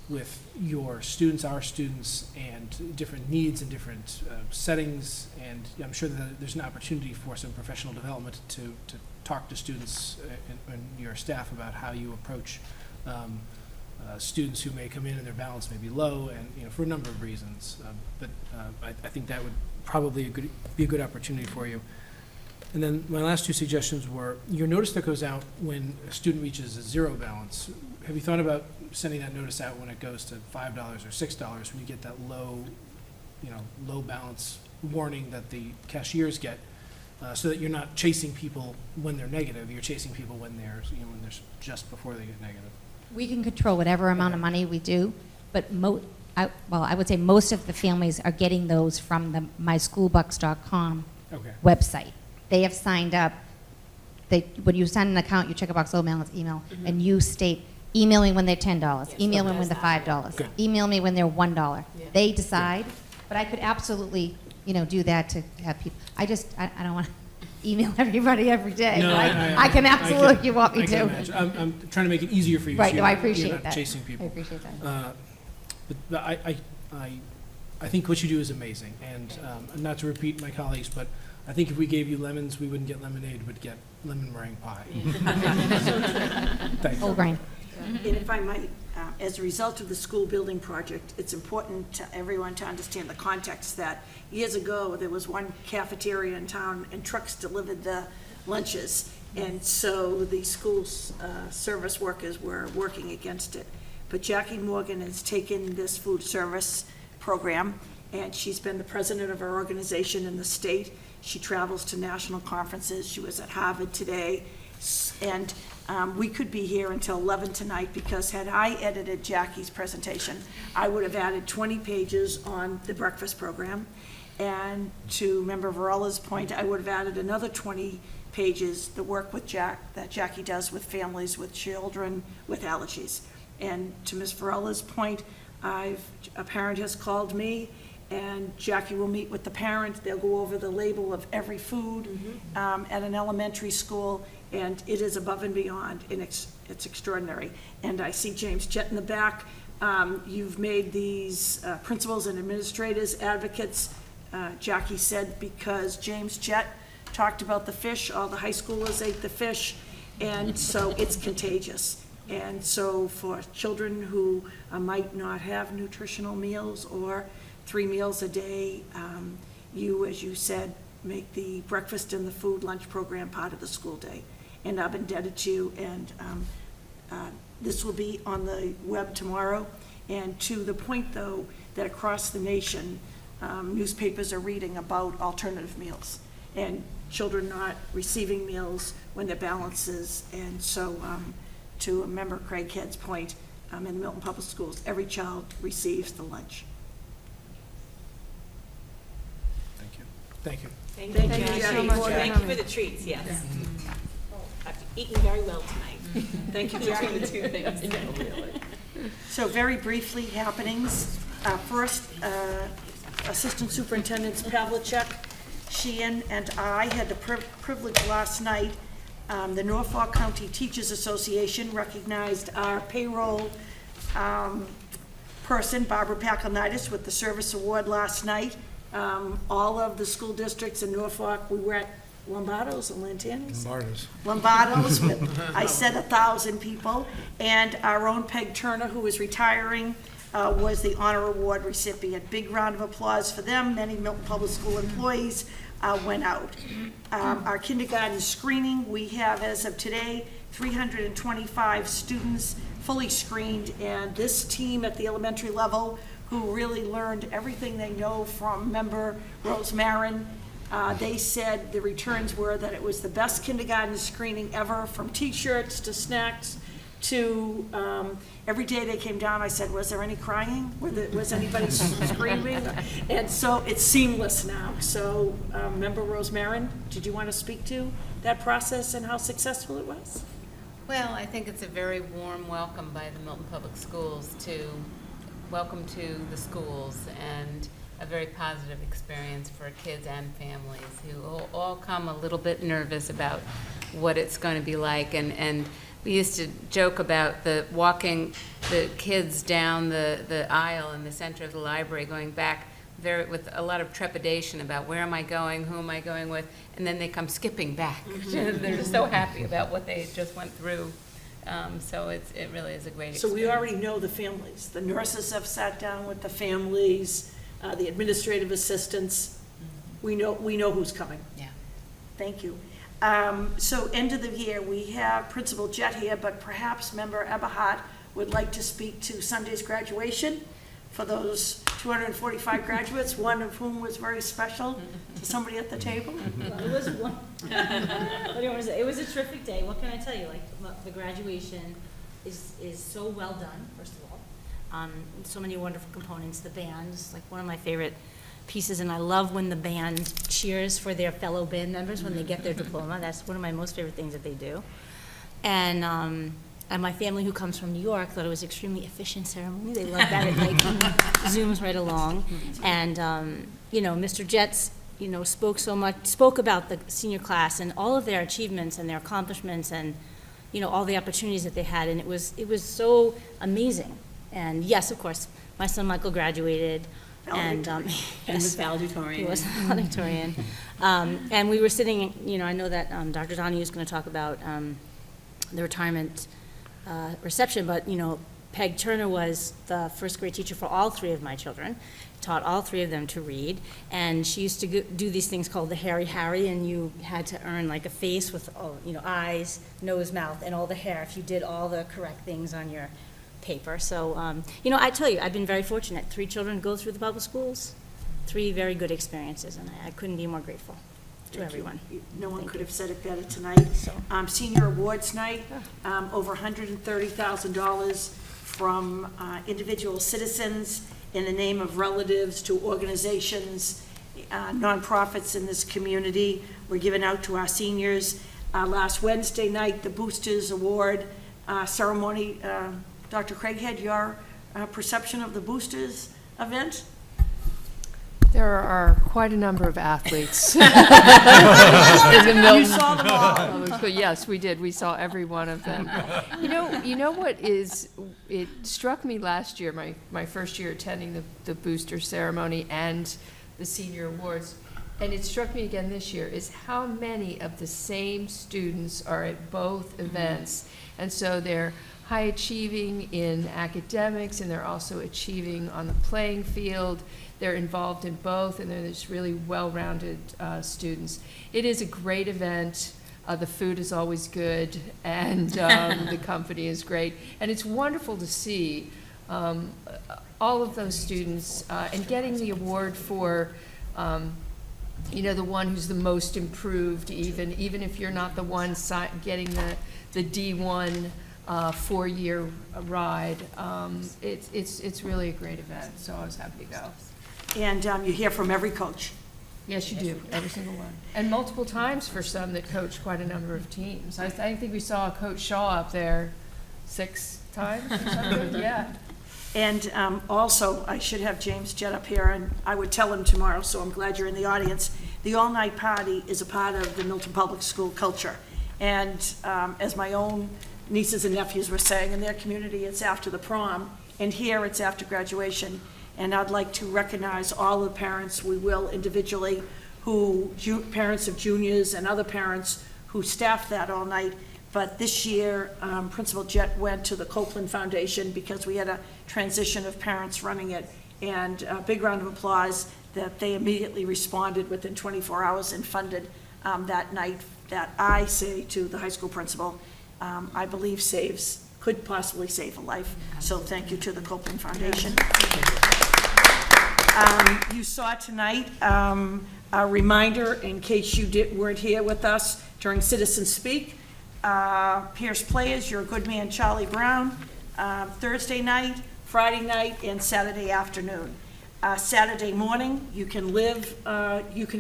with your students, our students, and different needs and different settings. And I'm sure that there's an opportunity for some professional development to talk to students and your staff about how you approach students who may come in and their balance may be low, and for a number of reasons. But I think that would probably be a good opportunity for you. And then my last two suggestions were your notice that goes out when a student reaches a zero balance. Have you thought about sending that notice out when it goes to $5 or $6 when you get that low balance warning that the cashiers get, so that you're not chasing people when they're negative, you're chasing people when they're just before they get negative. We can control whatever amount of money we do, but I would say most of the families are getting those from the myschoolbucks.com website. They have signed up. When you sign an account, you check a box, balance, email, and you state, email me when they're $10, email me when they're $5, email me when they're $1. They decide, but I could absolutely, do that to have people. I don't want to email everybody every day. No, I can absolutely, if you want me to. I'm trying to make it easier for you. Right, so no, I appreciate you're not that. chasing people. I appreciate that. But I think what you do is amazing, and not to repeat my colleagues, but I think if we gave you lemons, we wouldn't get lemonade, we'd get lemon meringue pie. Thanks. Whole grain. And if I might, as a result of the school building project, it's important to everyone to understand the context that years ago, there was one cafeteria in town and trucks delivered the lunches. And so the school service workers were working against it. But Jackie Morgan has taken this food service program, and she's been the president of our organization in the state. She travels to national conferences. She was at Harvard today. And we could be here until 11 tonight, because had I edited Jackie's presentation, I would have added 20 pages on the breakfast program. And to Member Varela's point, I would have added another 20 pages, the work with that Jackie does with families with children with allergies. And to Ms. Varela's point, a parent has called me, and Jackie will meet with the parent. They'll go over the label of every food at an elementary school, and it is above and beyond, and it's extraordinary. And I see James Jett in the back. You've made these principals and administrators advocates. Jackie said because James Jett talked about the fish, all the high schoolers ate the fish, and so it's contagious. And so for children who might not have nutritional meals or 3 meals a day, you, as you said, make the breakfast and the food lunch program part of the school day. And I'm indebted to you, and this will be on the web tomorrow. And to the point, though, that across the nation, newspapers are reading about alternative meals and children not receiving meals when their balances. And so to Member Craig Head's point, in the Milton Public Schools, every child receives the lunch. Thank you. Thank you. Thank Thank you, you, Jackie. Jackie. Thank you for the treats, yes. I've eaten very well tonight. Thank you, Between Jackie. the two things. So very briefly, happenings. First, Assistant Superintendents Pavlicek, Sheehan, and I had the privilege last night. The Norfolk County Teachers Association recognized our payroll person, Barbara Pakalnitis, with the Service Award last night. All of the school districts in Norfolk, we were at Lombardo's and Lantanis? Lombardo's with, I said 1,000 people. And our own Peg Turner, who is retiring, was the honor award recipient. Big round of applause for them. Many Milton Public School employees went out. Our kindergarten screening, we have, as of today, 325 students fully screened, and this team at the elementary level, who really learned everything they know from Member Rose Marin, they said the returns were that it was the best kindergarten screening ever, from t-shirts to snacks to every day they came down, I said, was there any crying? Was anybody screaming? And so it's seamless now. So Member Rose Marin, did you want to speak to that process and how successful it was? Well, I think it's a very warm welcome by the Milton Public Schools to welcome to the schools, and a very positive experience for kids and families who all come a little bit nervous about what it's going to be like. And we used to joke about the walking the kids down the aisle in the center of the library going back with a lot of trepidation about where am I going, who am I going with, and then they come skipping back. They're just so happy about what they just went through. So it really is a great experience. So we already know the families. The nurses have sat down with the families, the administrative assistants. We know who's coming. Yeah. Thank you. So end of the year, we have Principal Jett here, but perhaps Member Eberhardt would like to speak to Sunday's graduation for those 245 graduates, one of whom was very special to somebody at the table. Well, it was one. What do you want to say? It was a terrific day. What can I tell you? Like, the graduation is so well done, first of all. So many wonderful components. The band is like one of my favorite pieces, and I love when the band cheers for their fellow band members when they get their diploma. That's one of my most favorite things that they do. And my family, who comes from New York, thought it was extremely efficient ceremony. They loved that. It like zooms right along. And you know, Mr. Jett, you know, spoke about the senior class and all of their achievements and their accomplishments and, you know, all the opportunities that they had. And it was so amazing. And yes, of course, my son Michael graduated. And He was valedictorian. He was valedictorian. And we were sitting, you know, I know that Dr. Donahue is going to talk about the retirement reception, but, you know, Peg Turner was the first grade teacher for all three of my children, taught all three of them to read, and she used to do these things called the Harry Harry, and you had to earn like a face with, you know, eyes, nose, mouth, and all the hair if you did all the correct things on your paper. So, you know, I tell you, I've been very fortunate. 3 children go through the public schools, 3 very good experiences, and I couldn't be more grateful to everyone. No one could have said it better tonight. Senior Awards Night, over $130,000 from individual citizens in the name of relatives to organizations, nonprofits in this community were given out to our seniors. Last Wednesday night, the Boosters Award ceremony. Dr. Craighead, your perception of the Boosters event? There are quite a number of athletes. You saw them all. But yes, we did. We saw every one of them. You know what is, it struck me last year, my first year attending the booster ceremony and the senior awards, and it struck me again this year, is how many of the same students are at both events. And so they're high achieving in academics, and they're also achieving on the playing field. They're involved in both, and they're just really well-rounded students. It is a great event. The food is always good, and the company is great. And it's wonderful to see all of those students and getting the award for, you know, the one who's the most improved, even if you're not the one getting the D1 4-year ride. It's really a great event, so I was happy to go. And you hear from every coach. Yes, you do, every single one. And multiple times for some that coach quite a number of teams. I think we saw Coach Shaw up there 6 times or something, yeah. And also, I should have James Jett up here, and I would tell him tomorrow, so I'm glad you're in the audience. The all-night party is a part of the Milton Public School culture. And as my own nieces and nephews were saying, in their community, it's after the prom, and here it's after graduation. And I'd like to recognize all the parents, we will individually, parents of juniors and other parents who staffed that all night. But this year, Principal Jett went to the Copeland Foundation because we had a transition of parents running it. And a big round of applause that they immediately responded within 24 hours and funded that night, that I say to the high school principal, I believe could possibly save a life. So thank you to the Copeland Foundation. You saw tonight a reminder, in case you weren't here with us during Citizen Speak, Pierce Players, Your Good Man, Charlie Brown, Thursday night, Friday night, and Saturday afternoon. Saturday morning, you can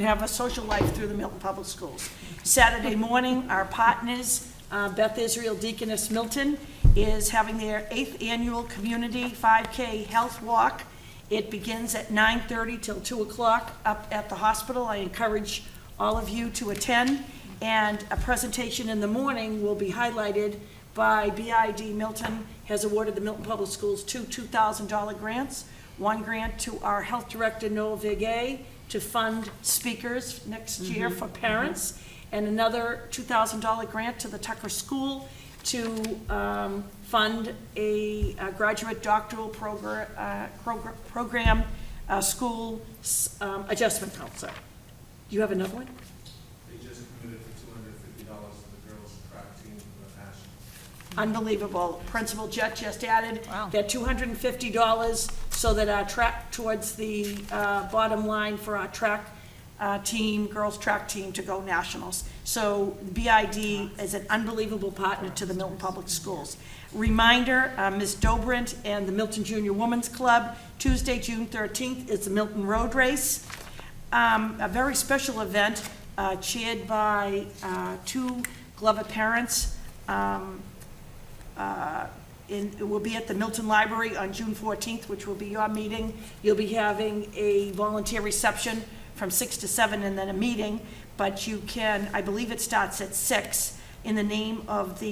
have a social life through the Milton Public Schools. Saturday morning, our partners, Beth Israel Deaconess Milton, is having their 8th annual community 5K health walk. It begins at 9:30 till 2 o'clock up at the hospital. I encourage all of you to attend. And a presentation in the morning will be highlighted by BID Milton has awarded the Milton Public Schools two $2,000 grants. One grant to our health director, Noel Vigay, to fund speakers next year for parents, and another $2,000 grant to the Tucker School to fund a graduate doctoral program school adjustment counselor. Do you have another one? They just committed to $250 to the girls' track team for the passion. Unbelievable. Principal Jet just added that $250 so that our track towards the bottom line for our track team, girls' track team, to go nationals. So BID is an unbelievable partner to the Milton Public Schools. Reminder, Ms. Dobrint and the Milton Junior Women's Club, Tuesday, June 13th, is the Milton Road Race. A very special event chaired by two Glover parents. It will be at the Milton Library on June 14th, which will be your meeting. You'll be having a volunteer reception from 6 to 7 and then a meeting, but you can, I believe it starts at 6, in the name of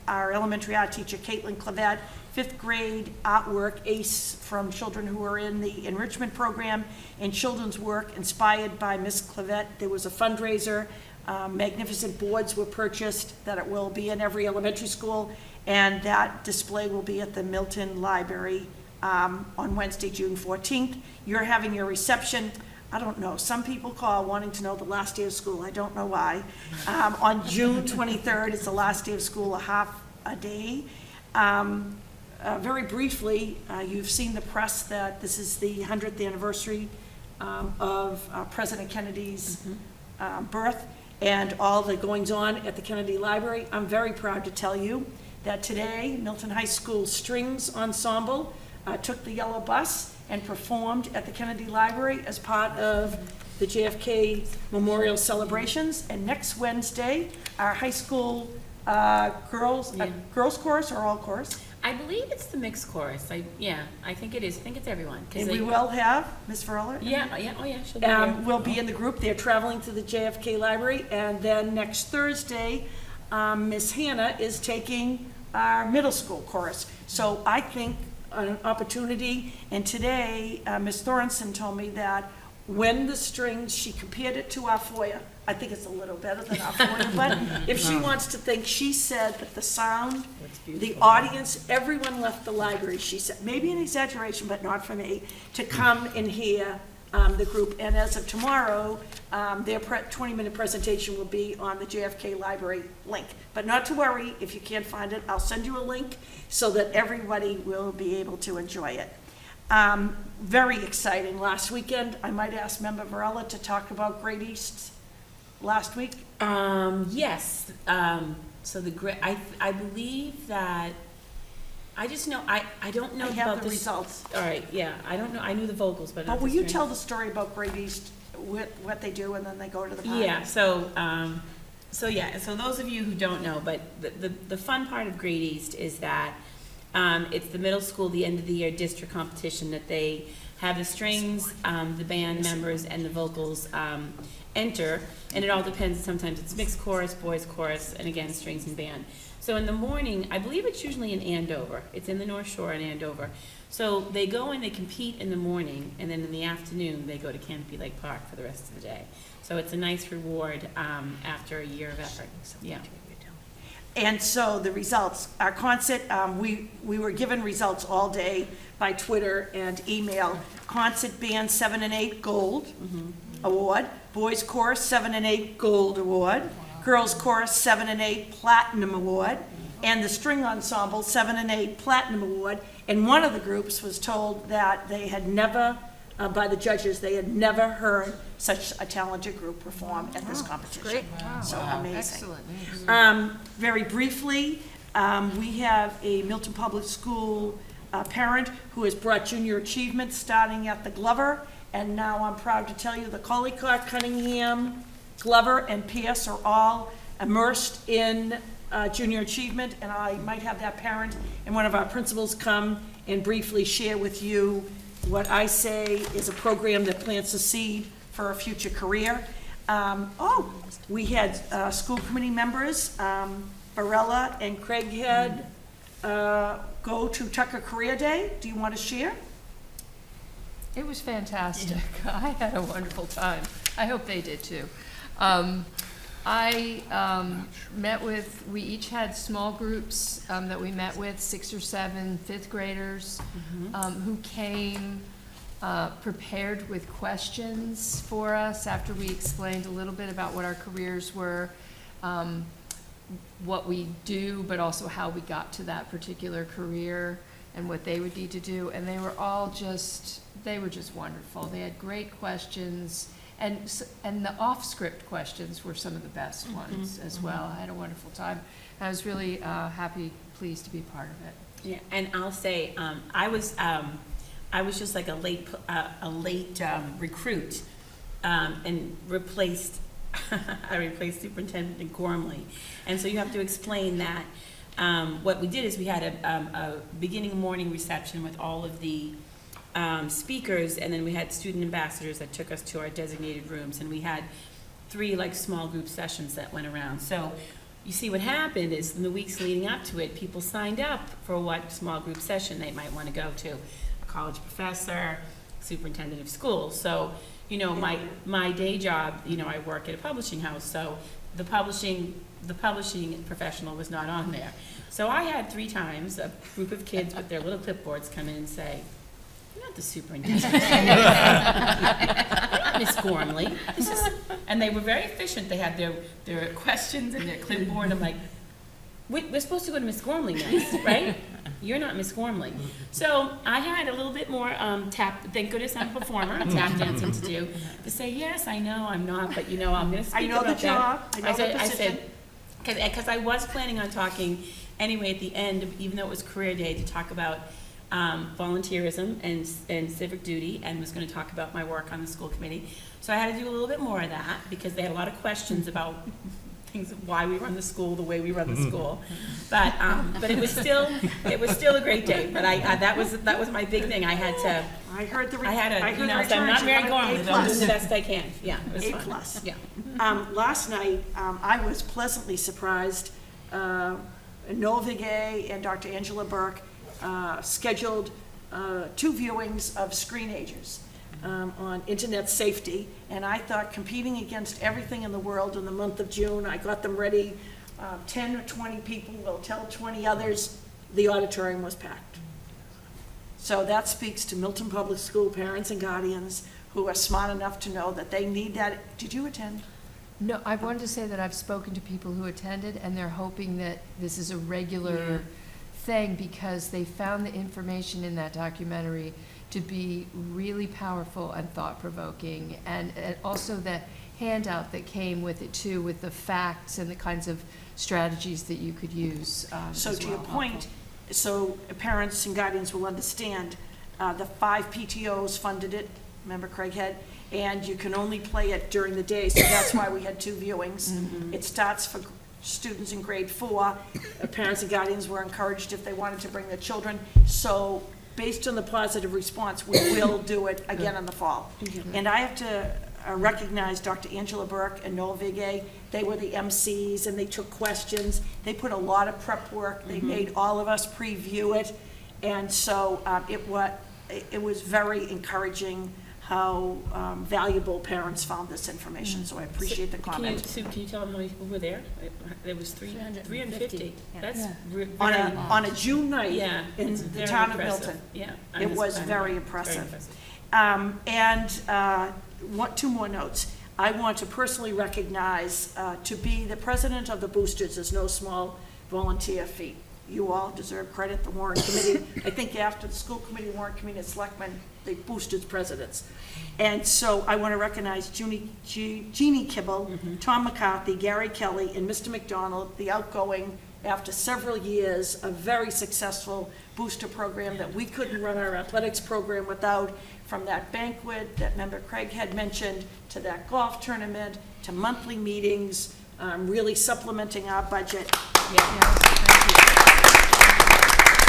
our elementary art teacher, Caitlin Clavet, 5th grade artwork ace from children who are in the enrichment program, and children's work inspired by Miss Clavet. There was a fundraiser. Magnificent boards were purchased that it will be in every elementary school, and that display will be at the Milton Library on Wednesday, June 14th. You're having your reception. I don't know, some people call wanting to know the last day of school. I don't know why. On June 23rd, it's the last day of school, a half a day. Very briefly, you've seen the press that this is the 100th anniversary of President Kennedy's birth and all the goings-on at the Kennedy Library. I'm very proud to tell you that today, Milton High School Strings Ensemble took the yellow bus and performed at the Kennedy Library as part of the JFK Memorial celebrations. And next Wednesday, our high school girls chorus or all chorus? I believe it's the mixed chorus. I think it is. I think it's everyone. And we will have Miss Varela? Yeah, she'll be there. Will be in the group. They're traveling to the JFK Library. And then next Thursday, Miss Hannah is taking our middle school chorus. So I think an opportunity, and today, Ms. Thorenson told me that when the strings, she compared it to our foyer. I think it's a little better than our foyer, but if she wants to think, she said that the sound, the audience, everyone left the library, she said, maybe an exaggeration, but not for me, to come and hear the group. And as of tomorrow, their 20-minute presentation will be on the JFK Library link. But not to worry, if you can't find it, I'll send you a link so that everybody will be able to enjoy it. Very exciting. Last weekend, I might ask Member Varela to talk about Great East last week. Yes. So I believe that, I just know, I don't know I have about the results. All right, yeah, I don't know, I knew the vocals, but not But will the you strings. tell the story about Great East, what they do, and then they go to the party? Yeah, so those of you who don't know, but the fun part of Great East is that it's the middle school, the end of the year district competition that they have the strings, the band members, and the vocals enter, and it all depends. Sometimes it's mixed chorus, boys chorus, and again, strings and band. So in the morning, I believe it's usually in Andover. It's in the North Shore in Andover. So they go and they compete in the morning, and then in the afternoon, they go to Canopy Lake Park for the rest of the day. So it's a nice reward after a year of effort. Yeah. And so the results, our concert, we were given results all day by Twitter and email. Concert band 7 and 8 gold award. Boys chorus 7 and 8 gold award. Girls chorus 7 and 8 platinum award. And the string ensemble 7 and 8 platinum award. And one of the groups was told that they had never, by the judges, they had never heard such a talented group perform at this competition. Great. Wow. So Wow. amazing. Excellent. Very briefly, we have a Milton Public School parent who has brought junior achievement starting at the Glover. And now I'm proud to tell you the Collycott, Cunningham, Glover, and Pierce are all immersed in junior achievement. And I might have that parent and one of our principals come and briefly share with you what I say is a program that plants a seed for a future career. We had school committee members Varela and Craighead go to Tucker Career Day. Do you want to share? It was fantastic. I had a wonderful time. I hope they did too. We each had small groups that we met with, 6 or 7 fifth graders who came prepared with questions for us after we explained a little bit about what our careers were, what we do, but also how we got to that particular career and what they would need to do. And they were just wonderful. They had great questions. And the off-script questions were some of the best ones as well. I had a wonderful time. I was really pleased to be part of it. Yeah, and I'll say, I was just like a late recruit, and replaced Superintendent Gormley. And so you have to explain that. What we did is we had a beginning morning reception with all of the speakers, and then we had student ambassadors that took us to our designated rooms, and we had 3 like small group sessions that went around. So you see what happened is in the weeks leading up to it, people signed up for what small group session they might want to go to. A college professor, superintendent of schools. So, you know, my day job, you know, I work at a publishing house, so the publishing professional was not on there. So I had 3 times a group of kids with their little clipboards come in and say, "You're not the superintendent." Miss Gormley. And they were very efficient. They had their questions and their clipboard. I'm like, we're supposed to go to Miss Gormley next, right? You're not Miss Gormley. So I had a little bit more thank goodness I'm a performer, tap dancing to do, to say, yes, I know I'm not, but you know, I'm going to speak about that. I said, because I was planning on talking anyway at the end, even though it was career day, to talk about volunteerism and civic duty, and was going to talk about my work on the school committee. So I had to do a little bit more of that because they had a lot of questions about things, why we run the school the way we run the school. But it was still a great day. But that was my big thing. I had to. I heard the. So I'm not Mary Gormley, but I'm doing the best I can. Yeah, it was fun. A+. Yeah. Last night, I was pleasantly surprised. Noah Vigay and Dr. Angela Burke scheduled 2 viewings of Screenagers on internet safety, and I thought, competing against everything in the world in the month of June, I got them ready. 10 or 20 people will tell 20 others. The auditorium was packed. So that speaks to Milton Public School parents and guardians who are smart enough to know that they need that. Did you attend? No, I wanted to say that I've spoken to people who attended, and they're hoping that this is a regular thing because they found the information in that documentary to be really powerful and thought-provoking, and also the handout that came with it too, with the facts and the kinds of strategies that you could use. So to your point, so parents and guardians will understand, the 5 PTOs funded it, remember Craighead? And you can only play it during the day, so that's why we had 2 viewings. It starts for students in grade 4. Parents and guardians were encouraged if they wanted to bring their children. So based on the positive response, we will do it again in the fall. And I have to recognize Dr. Angela Burke and Noel Vigay. They were the MCs and they took questions. They put a lot of prep work. They made all of us preview it. And so it was very encouraging how valuable parents found this information. So I appreciate the comment. Can you tell them how many people were there? There was 350. That's on a June night in the town of impressive. Milton. Yeah, It was very impressive. 2 more notes. I want to personally recognize, to be the president of the Boosters is no small volunteer feat. You all deserve credit, the warrant committee. I think after the school committee, warrant committee, and selectmen, they boosted presidents. And so I want to recognize Jeannie Kibble, Tom McCarthy, Gary Kelly, and Mr. McDonald, the outgoing, after several years, a very successful booster program that we couldn't run our athletics program without, from that banquet that member Craig had mentioned, to that golf tournament, to monthly meetings, really supplementing our budget.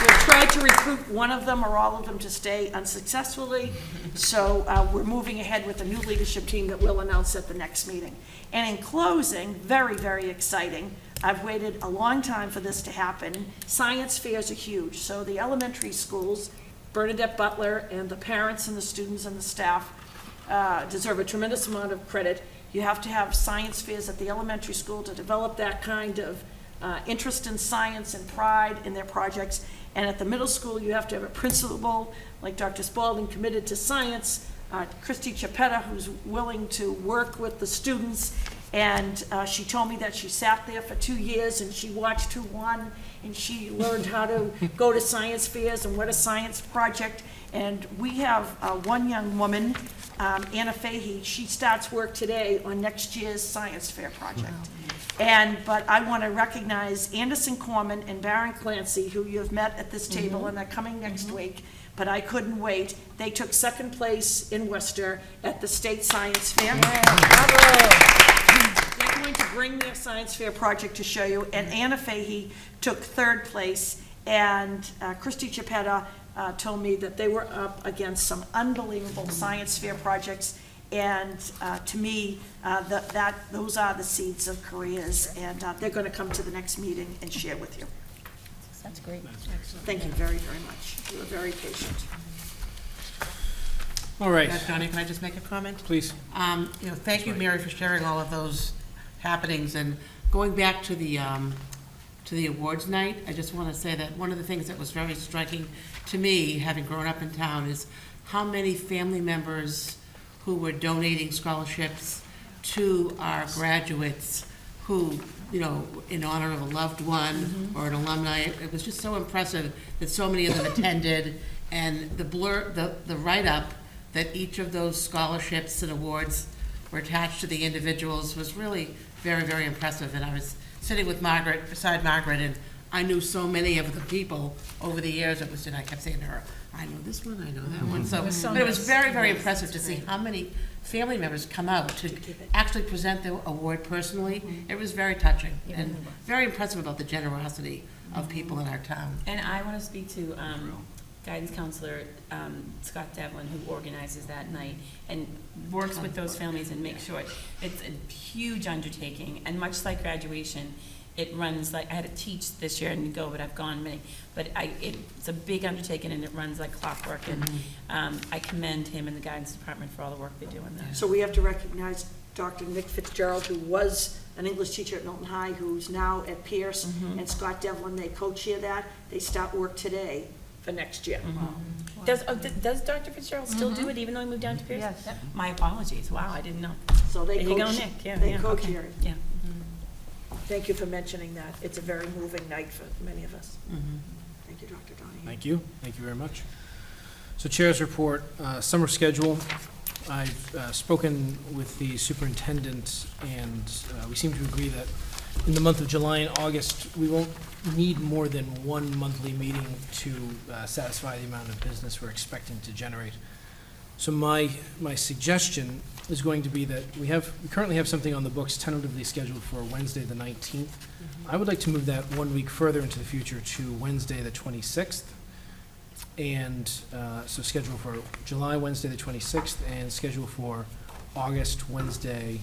We've tried to recruit one of them or all of them to stay unsuccessfully, so we're moving ahead with a new leadership team that we'll announce at the next meeting. And in closing, very, very exciting, I've waited a long time for this to happen. Science fairs are huge, so the elementary schools, Bernadette Butler and the parents and the students and the staff deserve a tremendous amount of credit. You have to have science fairs at the elementary school to develop that kind of interest in science and pride in their projects. And at the middle school, you have to have a principal like Dr. Spalding committed to science, Christy Chiappetta, who's willing to work with the students. And she told me that she sat there for 2 years and she watched who won, and she learned how to go to science fairs and what a science project. And we have one young woman, Anna Fahey. She starts work today on next year's science fair project. But I want to recognize Anderson Corman and Baron Clancy, who you've met at this table, and they're coming next week. But I couldn't wait. They took second place in Worcester at the state science fair. They're going to bring their science fair project to show you. And Anna Fahey took third place. And Christy Chiappetta told me that they were up against some unbelievable science fair projects. And to me, those are the seeds of careers. And they're going to come to the next meeting and share with you. That's great. Thank you very, very much. You were very patient. All right. Johnny, can I just make a comment? Please. Thank you, Mary, for sharing all of those happenings. And going back to the awards night, I just want to say that one of the things that was very striking to me, having grown up in town, is how many family members who were donating scholarships to our graduates who, in honor of a loved one or an alumni. It was just so impressive that so many of them attended, and the write-up that each of those scholarships and awards were attached to the individuals was really very, very impressive. And I was sitting with Margaret, beside Margaret, and I knew so many of the people over the years. I kept saying to her, I know this one, I know that one. But it was very, very impressive to see how many family members come out to actually present the award personally. It was very touching and very impressive about the generosity of people in our town. And I want to speak to guidance counselor Scott Devlin, who organizes that night and works with those families and makes sure it's a huge undertaking. And much like graduation, it runs like, I had to teach this year and go, but I've gone many. But it's a big undertaking and it runs like clockwork. And I commend him and the guidance department for all the work they do in that. So we have to recognize Dr. Nick Fitzgerald, who was an English teacher at Milton High, who's now at Pierce, and Scott Devlin, they co-chair that. They start work today for next year. Does Dr. Fitzgerald still do it even though he moved down to Pierce? Yes. Yep. My apologies. Wow, I didn't know. So they there you go, Nick. Yeah, they yeah, co-chair okay. it. Yeah. Thank you for mentioning that. It's a very moving night for many of us. Thank you, Dr. Donahue. Thank you. Thank you very much. So Chair's report, summer schedule. I've spoken with the superintendent, and we seem to agree that in the month of July and August, we won't need more than one monthly meeting to satisfy the amount of business we're expecting to generate. So my suggestion is going to be that we currently have something on the books tentatively scheduled for Wednesday the 19th. I would like to move that 1 week further into the future to Wednesday the 26th. And so schedule for July Wednesday the 26th and schedule for August Wednesday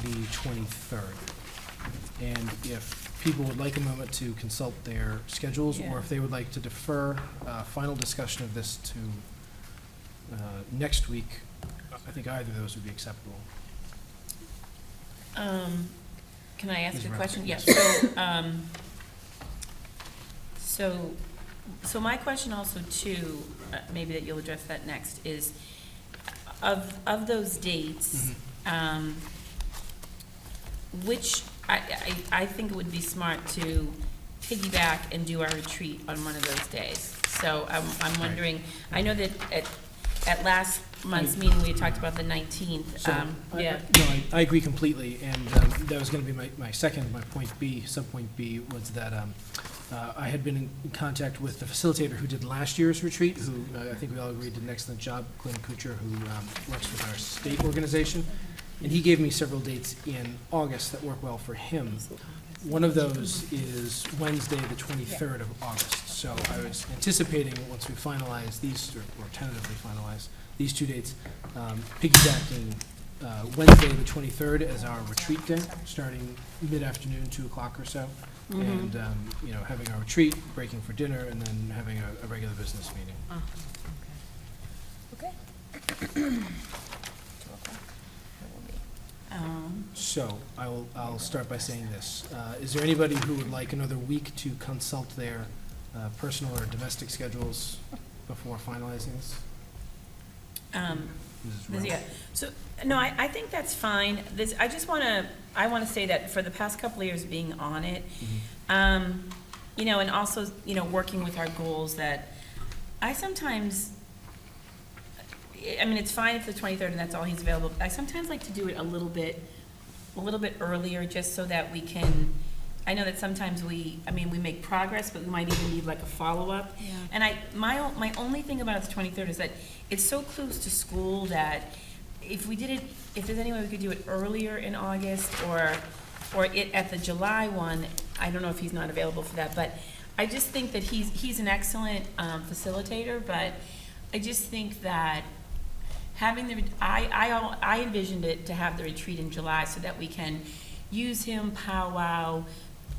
the 23rd. And if people would like a moment to consult their schedules, or if they would like to defer final discussion of this to next week, I think either of those would be acceptable. Can I ask Ms. a Rowland, question? yes. Yeah. So my question also too, maybe that you'll address that next, is of those dates, which I think it would be smart to piggyback and do our retreat on one of those days. So I'm wondering, I know that at last month's meeting, we had talked about the 19th. So, Yeah. I agree completely, and that was going to be my point B, subpoint B, was that I had been in contact with the facilitator who did last year's retreat, who I think we all agreed did an excellent job, Glenn Kuchar, who works with our state organization, and he gave me several dates in August that work well for him. One of those is Wednesday, the 23rd of August. So I was anticipating, once we finalize these, or tentatively finalize these two dates, piggybacking Wednesday, the 23rd, as our retreat day, starting mid-afternoon, 2 o'clock or so. And, having our retreat, breaking for dinner, and then having a regular business meeting. Okay. So, I'll start by saying this. Is there anybody who would like another week to consult their personal or domestic schedules before finalizing this? Mrs. Rowe? Yeah, so, no, I think that's fine. I want to say that for the past couple of years being on it, and also, working with our goals, that I sometimes, it's fine if the 23rd and that's all he's available. I sometimes like to do it a little bit earlier, just so that we can, I know that sometimes we make progress, but we might even need like a follow-up. Yeah. And my only thing about the 23rd is that it's so close to school that if there's any way we could do it earlier in August, or it at the July one, I don't know if he's not available for that, but I just think that he's an excellent facilitator, but I just think that having I envisioned it to have the retreat in July so that we can use him, powwow,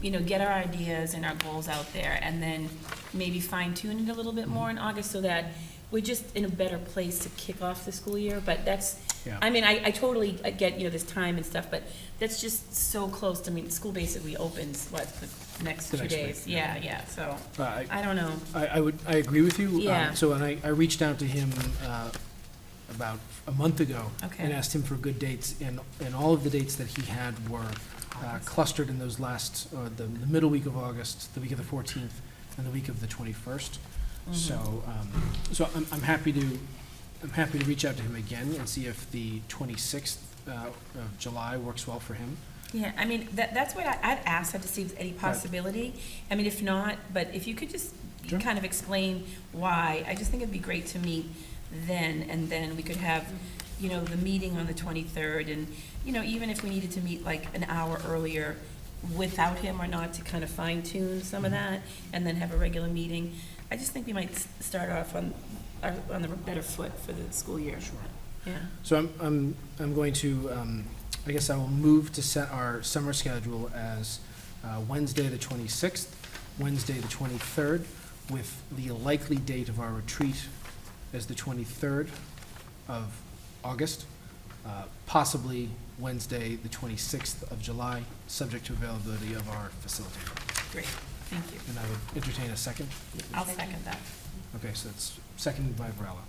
get our ideas and our goals out there, and then maybe fine tune it a little bit more in August, so that we're just in a better place to kick off the school year. But that's, Yeah. I totally get, this time and stuff, but that's just so close. School basically opens, the next 2 days? week, Yeah, so, I I don't know. I agree with you. Yeah. So, and I reached out to him about a month ago Okay. and asked him for good dates, and all of the dates that he had were clustered in those last, the middle week of August, the week of the 14th, and the week of the 21st. So, I'm happy to reach out to him again and see if the 26th of July works well for him. Yeah, that's what I'd asked her to see if there's any possibility. If not, but if you could just Sure. kind of explain why, I just think it'd be great to meet then, and then we could have, the meeting on the 23rd, and, even if we needed to meet like an hour earlier without him or not, to kind of fine tune some of that, and then have a regular meeting. I just think we might start off on the better foot for the school year. Sure. Yeah. So I'm going to, I guess I will move to set our summer schedule as Wednesday the 26th, Wednesday the 23rd, with the likely date of our retreat as the 23rd of August, possibly Wednesday the 26th of July, subject to availability of our facilitator. Great, thank you. And I would entertain a second. I'll second that. Okay, so it's seconded by Varela.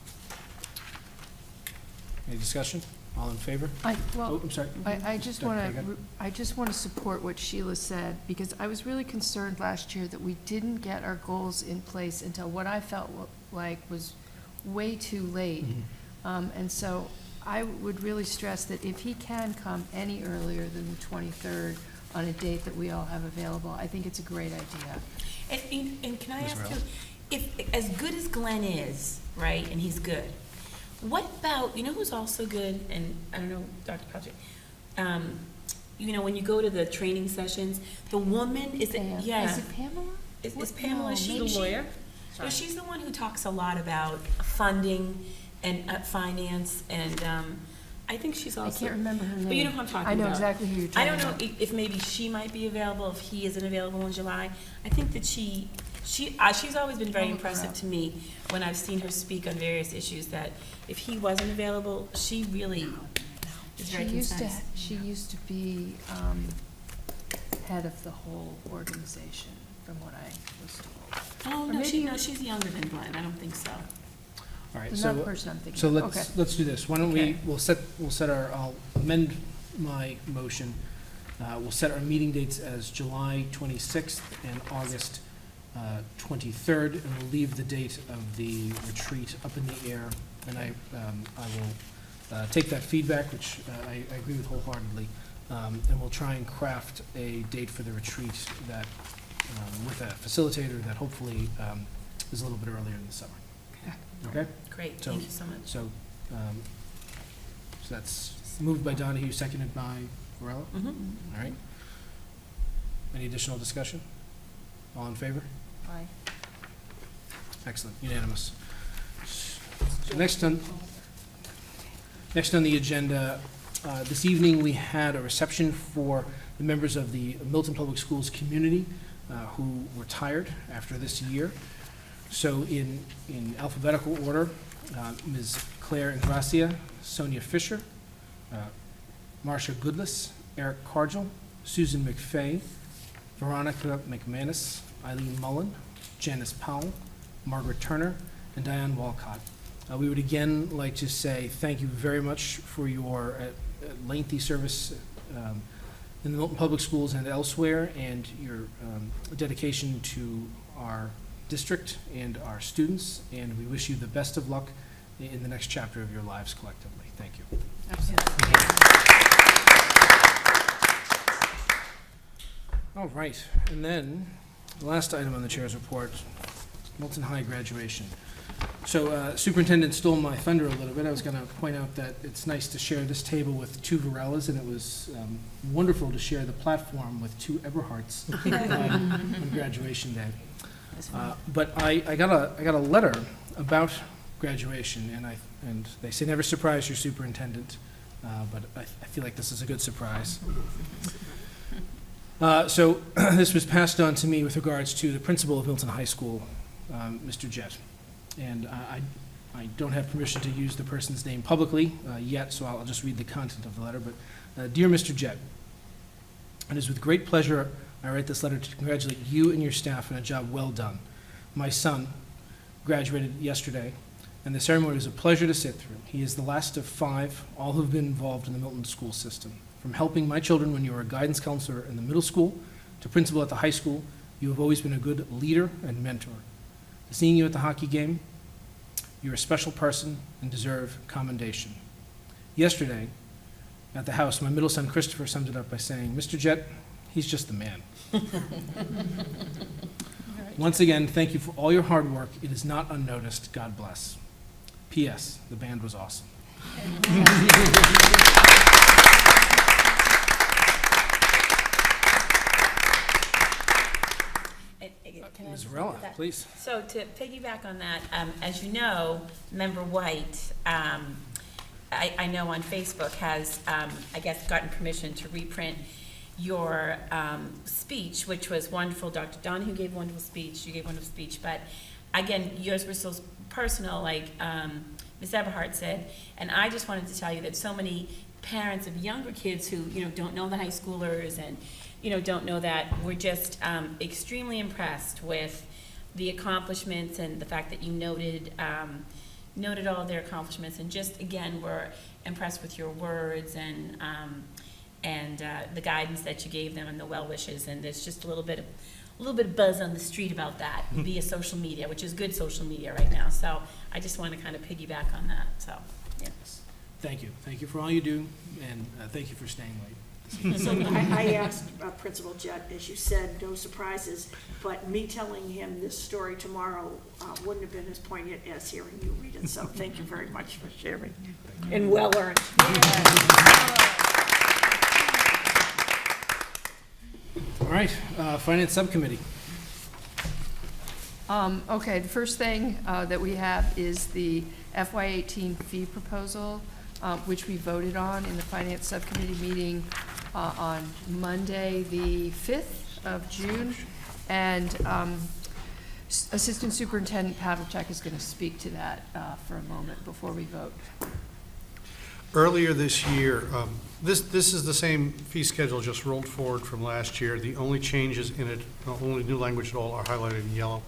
Any discussion? All in favor? Oh, I'm sorry. I just Dr. want Hagan? to, support what Sheila said, because I was really concerned last year that we didn't get our goals in place until what I felt like was way too late. And so I would really stress that if he can come any earlier than the 23rd on a date that we all have available, I think it's a great idea. And can I Ms. ask Varela? you, if, as good as Glenn is, right, and he's good, what about, who's also good, and I don't know, Dr. Patrick, when you go to the training sessions, the woman, is it, yeah. Is it Pamela? Is Pamela, No, she? maybe- The lawyer? No, she's the one who talks a lot about funding and finance, and I think she's also. I can't remember her name. But you know who I'm talking about. I know exactly who you're I talking don't know about. if maybe she might be available, if he isn't available in July. I think that she's always been very I'll look her impressive up. to me when I've seen her speak on various issues, that if he wasn't available, she really is very concise. She used to be head of the whole organization, from what I was told. Oh, Or no, maybe- she's younger than Glenn. I don't think so. All right, Not so, the person I'm thinking so of. let's, Okay. let's do this. Why don't Okay. we'll set I'll amend my motion. We'll set our meeting dates as July 26th and August 23rd, and we'll leave the date of the retreat up in the air. And I will take that feedback, which I agree with wholeheartedly, and we'll try and craft a date for the retreat that, with a facilitator that hopefully is a little bit earlier in the summer. Okay? Great, So- thank you so much. So that's moved by Donahue, seconded by Varela? Mhm. All right. Any additional discussion? All in favor? Aye. Excellent, unanimous. Next on the agenda This evening, we had a reception for the members of the Milton Public Schools community who retired after this year. So in alphabetical order, Ms. Claire Ingracia, Sonia Fisher, Marcia Goodless, Eric Cargill, Susan McFay, Veronica McManus, Eileen Mullen, Janice Powell, Margaret Turner, and Diane Walcott. We would again like to say thank you very much for your lengthy service in the Milton Public Schools and elsewhere, and your dedication to our district and our students, and we wish you the best of luck in the next chapter of your lives collectively. Thank you. All right, and then the last item on the chair's report, Milton High graduation. So superintendent stole my thunder a little bit. I was going to point out that it's nice to share this table with two Varellas, and it was wonderful to share the platform with two Eberhards on graduation day. But I got a letter about graduation, and they say never surprise your superintendent, but I feel like this is a good surprise. So this was passed on to me with regards to the principal of Milton High School, Mr. Jett. And I don't have permission to use the person's name publicly yet, so I'll just read the content of the letter. But Dear Mr. Jett, it is with great pleasure I write this letter to congratulate you and your staff on a job well done. My son graduated yesterday, and the ceremony was a pleasure to sit through. He is the last of 5, all who have been involved in the Milton school system. From helping my children when you were a guidance counselor in the middle school to principal at the high school, you have always been a good leader and mentor. Seeing you at the hockey game, you're a special person and deserve commendation. Yesterday, at the house, my middle son Christopher summed it up by saying, Mr. Jett, he's just the man. Once again, thank you for all your hard work. It is not unnoticed. God bless. P.S. The band was awesome. Ms. Varela, please. So to piggyback on that, as you know, Member White, I know on Facebook has, I guess, gotten permission to reprint your speech, which was wonderful. Dr. Donahue gave a wonderful speech, you gave a wonderful speech, but again, yours were so personal, like Ms. Eberhardt said, and I just wanted to tell you that so many parents of younger kids who, don't know the high schoolers and don't know that. We're just extremely impressed with the accomplishments and the fact that you noted all of their accomplishments, and just again, we're impressed with your words and the guidance that you gave them and the well wishes. And there's just a little bit of buzz on the street about that via social media, which is good social media right now. So I just want to kind of piggyback on that. So yeah. Thank you. Thank you for all you do, and thank you for staying late. So I asked Principal Jett, as you said, no surprises, but me telling him this story tomorrow wouldn't have been as poignant as hearing you read it. So thank you very much for sharing, and well earned. All right, Finance Subcommittee. Okay, the first thing that we have is the FY18 fee proposal, which we voted on in the Finance Subcommittee meeting on Monday, the 5th of June. And Assistant Superintendent Pavlicek is going to speak to that for a moment before we vote. Earlier this year, this is the same fee schedule, just rolled forward from last year. The only changes in it, only new language at all, are highlighted in yellow.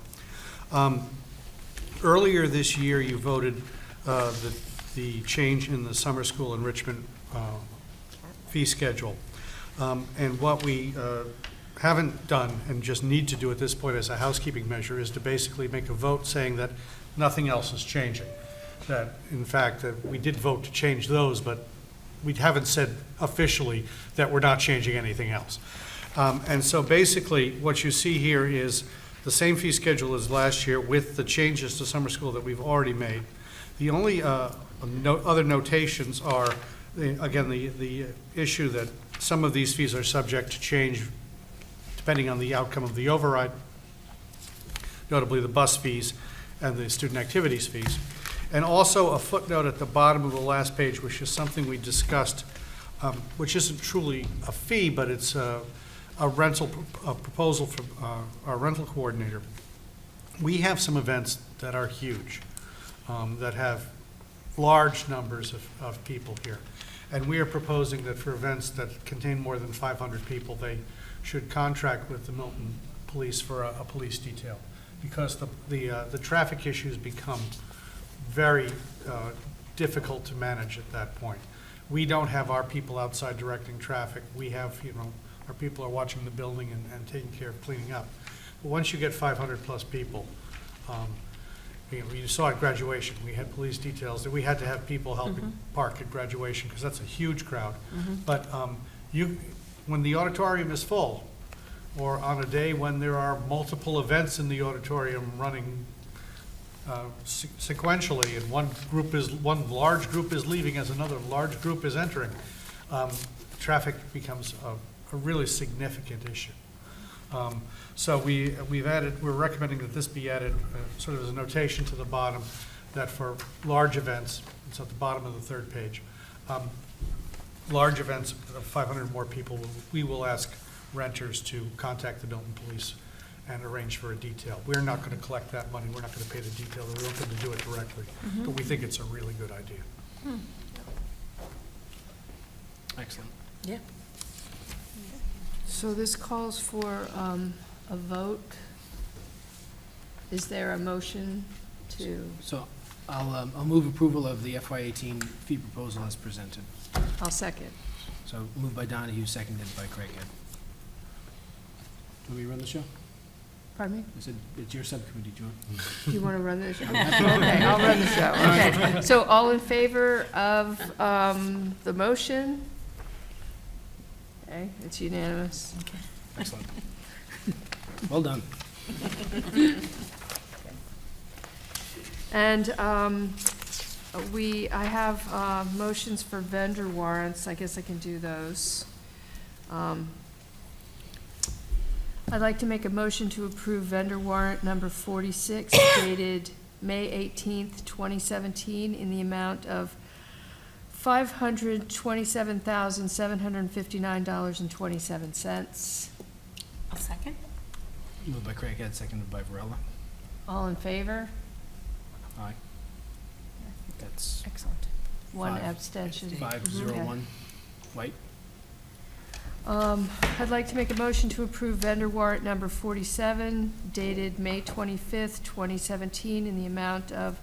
Earlier this year, you voted the change in the summer school enrichment fee schedule. And what we haven't done and just need to do at this point as a housekeeping measure is to basically make a vote saying that nothing else is changing. That, in fact, that we did vote to change those, but we haven't said officially that we're not changing anything else. And so basically what you see here is the same fee schedule as last year with the changes to summer school that we've already made. The only other notations are, again, the issue that some of these fees are subject to change depending on the outcome of the override, notably the bus fees and the student activities fees. And also a footnote at the bottom of the last page, which is something we discussed which isn't truly a fee, but it's a proposal from our rental coordinator. We have some events that are huge, that have large numbers of people here. And we are proposing that for events that contain more than 500 people, they should contract with the Milton Police for a police detail, because the traffic issues become very difficult to manage at that point. We don't have our people outside directing traffic. We have, our people are watching the building and taking care of cleaning up. But once you get 500 plus people, you saw at graduation, we had police details, that we had to have people helping park at graduation, because that's a huge crowd. But when the auditorium is full, or on a day when there are multiple events in the auditorium running sequentially, and one large group is leaving as another large group is entering, traffic becomes a really significant issue. So we're recommending that this be added sort of as a notation to the bottom, that for large events, it's at the bottom of the third page, large events of 500 or more people, we will ask renters to contact the Milton Police and arrange for a detail. We're not going to collect that money. We're not going to pay the detail. We want them to do it directly. But we think it's a really good idea. Excellent. Yeah. So this calls for a vote. Is there a motion to? So I'll move approval of the FY18 fee proposal as presented. I'll second. So moved by Donahue, seconded by Craighead. Do we run the show? Pardon me? I said, it's your subcommittee, John. You want to run the show? Okay, I'll run the show. Okay. So all in favor of the motion? Okay, it's unanimous. Excellent. Well done. And I have motions for vendor warrants. I guess I can do those. I'd like to make a motion to approve vendor warrant number 46 dated May 18th, 2017 in the amount of $527,759.27. I'll second. Moved by Craighead, seconded by Varela. All in favor? Aye. That's Excellent. One Five. abstention. 501. White. I'd like to make a motion to approve vendor warrant number 47 dated May 25th, 2017 in the amount of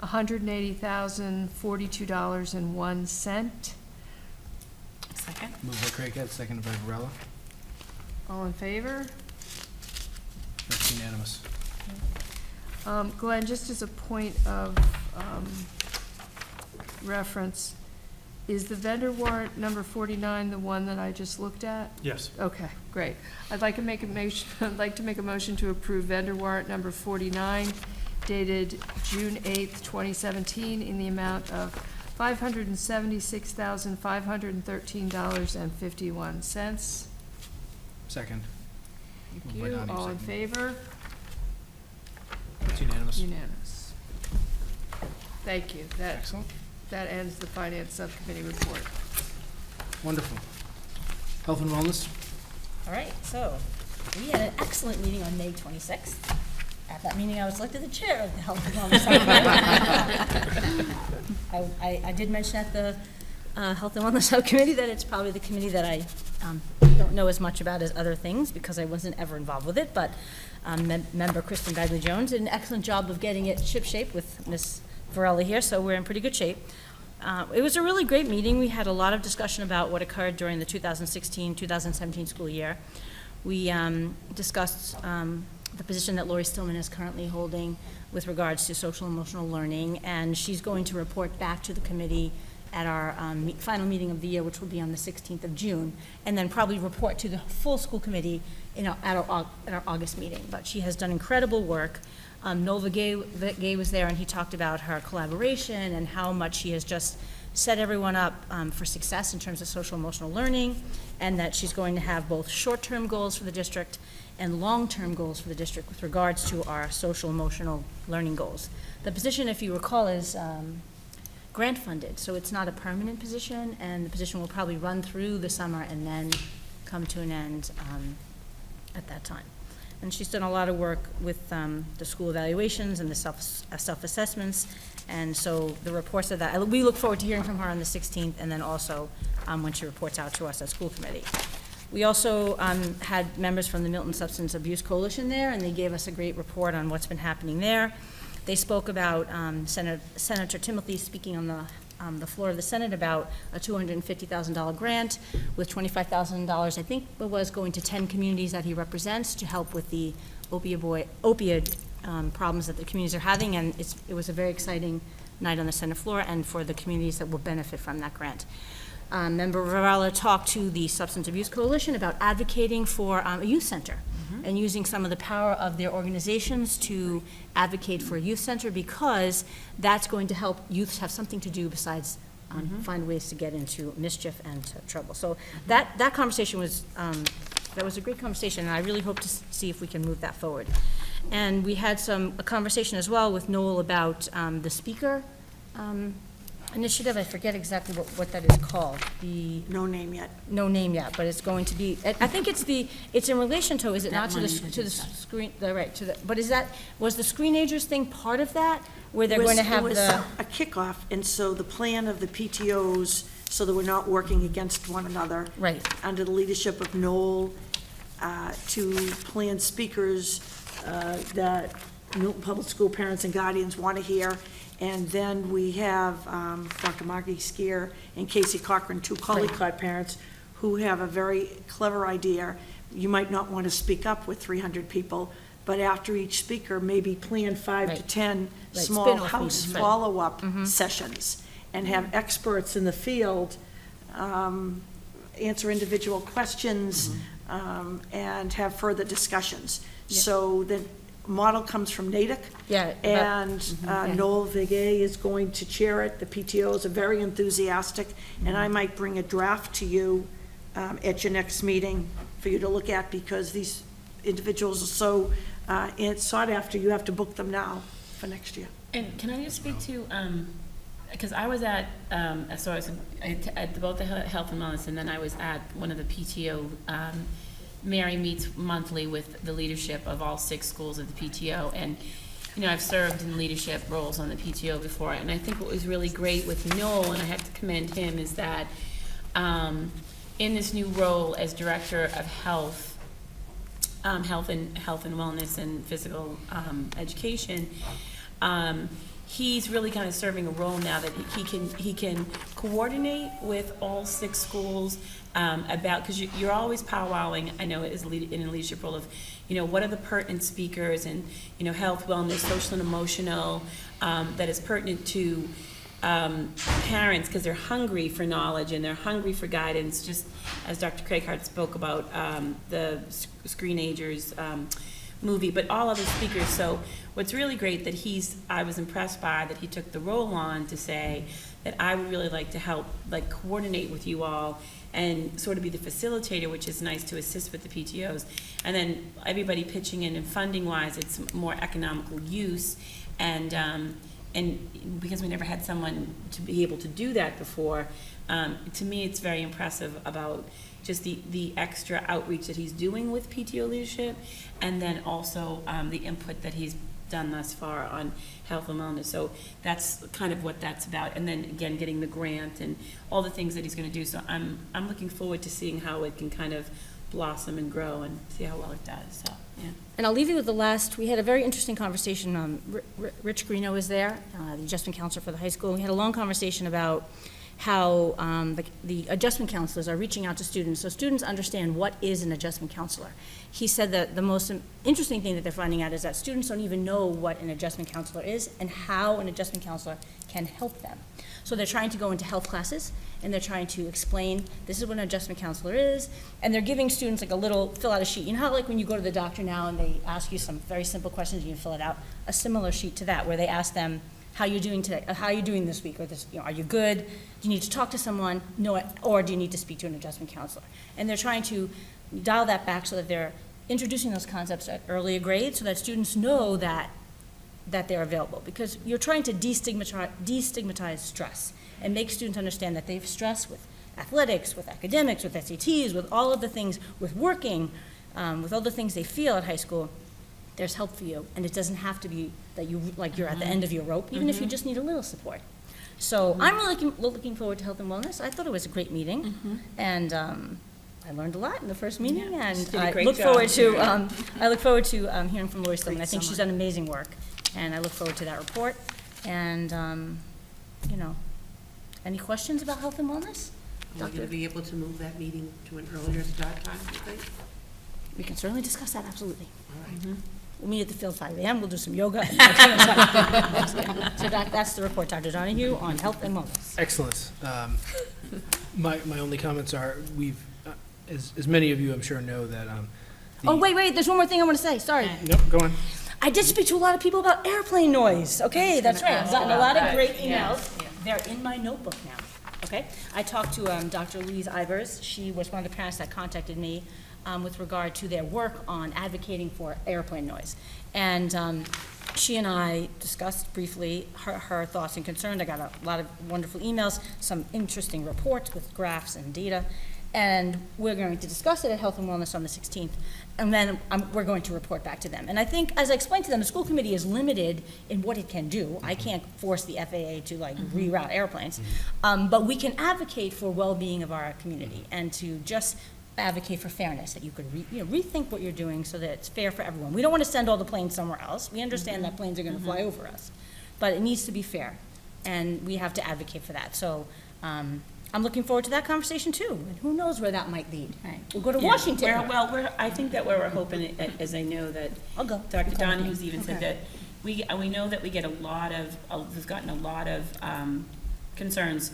$180,042.01. Second. Moved by Craighead, seconded by Varela. All in favor? That's unanimous. Glenn, just as a point of reference, is the vendor warrant number 49 the one that I just looked at? Yes. Okay, great. I'd like to make a motion to approve vendor warrant number 49 dated June 8th, 2017 in the amount of $576,513.51. Second. Thank Moved by you. Donahue, All in seconded. favor? It's unanimous. Unanimous. Thank you. Excellent. That ends the Finance Subcommittee report. Wonderful. Health and wellness. All right, so we had an excellent meeting on May 26th. At that meeting, I was elected the chair of the Health and Wellness Subcommittee. I did mention at the Health and Wellness Subcommittee that it's probably the committee that I don't know as much about as other things because I wasn't ever involved with it, but member Kristen Bagley-Jones did an excellent job of getting it shipshape with Ms. Varela here, so we're in pretty good shape. It was a really great meeting. We had a lot of discussion about what occurred during the 2016-2017 school year. We discussed the position that Lori Stillman is currently holding with regards to social and emotional learning, and she's going to report back to the committee at our final meeting of the year, which will be on the 16th of June, and then probably report to the full school committee at our August meeting. But she has done incredible work. Nova Gay was there, and he talked about her collaboration and how much she has just set everyone up for success in terms of social emotional learning, and that she's going to have both short-term goals for the district and long-term goals for the district with regards to our social emotional learning goals. The position, if you recall, is grant funded, so it's not a permanent position, and the position will probably run through the summer and then come to an end at that time. And she's done a lot of work with the school evaluations and the self-assessments, and so the reports of that, we look forward to hearing from her on the 16th, and then also when she reports out to us at school committee. We also had members from the Milton Substance Abuse Coalition there, and they gave us a great report on what's been happening there. They spoke about Senator Timothy speaking on the floor of the Senate about a $250,000 grant with $25,000, I think it was, going to 10 communities that he represents to help with the opioid problems that the communities are having, and it was a very exciting night on the Senate floor and for the communities that will benefit from that grant. Member Varela talked to the Substance Abuse Coalition about advocating for a youth center and using some of the power of their organizations to advocate for a youth center, because that's going to help youths have something to do besides find ways to get into mischief and trouble. So that conversation was, that was a great conversation, and I really hope to see if we can move that forward. And we had a conversation as well with Noel about the speaker initiative. I forget exactly what that is called. No name yet. No name yet, but it's going to be, I think it's in relation to, is it not to the screen, right, but was the screenagers thing part of that? Where they're going to have It was a kickoff, and so the plan of the PTOs, so that we're not working against one another. Right. Under the leadership of Noel, to plan speakers that Milton Public School parents and guardians want to hear. And then we have Dr. Margie Skier and Casey Cochran, two Collycott parents, who have a very clever idea. You might not want to speak up with 300 people, but after each speaker, maybe plan 5 to 10 small Spin-off house meetings, right. follow-up sessions, and have experts in the field answer individual questions and have further discussions. So the model comes from Natick. And Noel Vigay is going to chair it. The PTOs are very enthusiastic, and I might bring a draft to you at your next meeting for you to look at, because these individuals are so sought after, you have to book them now for next year. And can I just speak to, because I was at, so I was at both the health and wellness, and then I was at one of the PTO, Mary meets monthly with the leadership of all 6 schools of the PTO, and I've served in leadership roles on the PTO before, and I think what was really great with Noel, and I have to commend him, is that in this new role as director of health and wellness and physical education, he's really kind of serving a role now that he can coordinate with all 6 schools about, because you're always powwowing, I know, in a leadership role of, what are the pertinent speakers and, health, wellness, social and emotional, that is pertinent to parents, because they're hungry for knowledge and they're hungry for guidance, just as Dr. Craighart spoke about the Screenagers movie, but all other speakers. So what's really great that I was impressed by that he took the role on to say that I would really like to help coordinate with you all and sort of be the facilitator, which is nice to assist with the PTOs. And then everybody pitching in, and funding wise, it's more economical use. And because we never had someone to be able to do that before, to me it's very impressive about just the extra outreach that he's doing with PTO leadership, and then also the input that he's done thus far on health and wellness. So that's kind of what that's about. And then again, getting the grant and all the things that he's going to do. So I'm looking forward to seeing how it can kind of blossom and grow and see how well it does. So yeah. And I'll leave you with the last. We had a very interesting conversation. Rich Greeno was there, the adjustment counselor for the high school. We had a long conversation about how the adjustment counselors are reaching out to students, so students understand what is an adjustment counselor. He said that the most interesting thing that they're finding out is that students don't even know what an adjustment counselor is and how an adjustment counselor can help them. So they're trying to go into health classes, and they're trying to explain, this is what an adjustment counselor is, and they're giving students a little, fill out a sheet. You know how when you go to the doctor now and they ask you some very simple questions and you fill it out? A similar sheet to that, where they ask them, how are you doing today? How are you doing this week? Or this, are you good? Do you need to talk to someone? No, or do you need to speak to an adjustment counselor? And they're trying to dial that back so that they're introducing those concepts at earlier grades, so that students know that that they're available, because you're trying to destigmatize stress and make students understand that they have stress with athletics, with academics, with SATs, with all of the things, with working, with all the things they feel at high school. There's help for you, and it doesn't have to be that you're at the end of your rope, even if you just need a little support. So I'm really looking forward to Health and Wellness. I thought it was a great meeting, and I learned a lot in the first meeting, and did a I great look job. forward to hearing from Lori Stillman. I think she's done amazing work, and I look forward to that report. And any questions about Health and Wellness? Are we going to be able to move that meeting to an earlier start time, do you think? We can certainly discuss that, absolutely. All right. We'll meet at the field 5 a.m., we'll do some yoga. So that's the report, Dr. Donahue, on Health and Wellness. Excellent. My only comments are, as many of you I'm sure know that. Oh, wait, there's one more thing I want to say, sorry. Nope, go on. I did speak to a lot of people about airplane noise, okay, that's right. I've gotten a lot of great emails. They're in my notebook now, okay? I talked to Dr. Louise Ivers. She was one of the parents that contacted me with regard to their work on advocating for airplane noise. And she and I discussed briefly her thoughts and concerns. I got a lot of wonderful emails, some interesting reports with graphs and data. And we're going to discuss it at Health and Wellness on the 16th. And then we're going to report back to them. And I think, as I explained to them, the school committee is limited in what it can do. I can't force the FAA to reroute airplanes. But we can advocate for well-being of our community and to just advocate for fairness, that you could rethink what you're doing so that it's fair for everyone. We don't want to send all the planes somewhere else. We understand that planes are going to fly over us. But it needs to be fair. And we have to advocate for that. So I'm looking forward to that conversation too, and who knows where that might lead. Right. We'll go to Washington. I think that where we're hoping, as I know that I'll go. Dr. Donahue's even said that we know that we get we've gotten a lot of concerns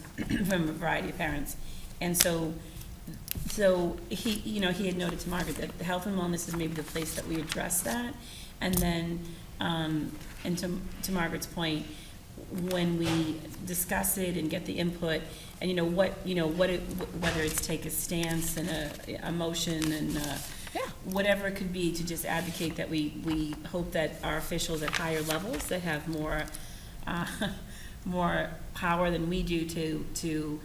from a variety of parents, and so he had noted to Margaret that the Health and Wellness is maybe the place that we address that, and then and to Margaret's point, when we discuss it and get the input, and whether it's take a stance and a motion and whatever it could be, to just advocate that we hope that our officials at higher levels that have more power than we do to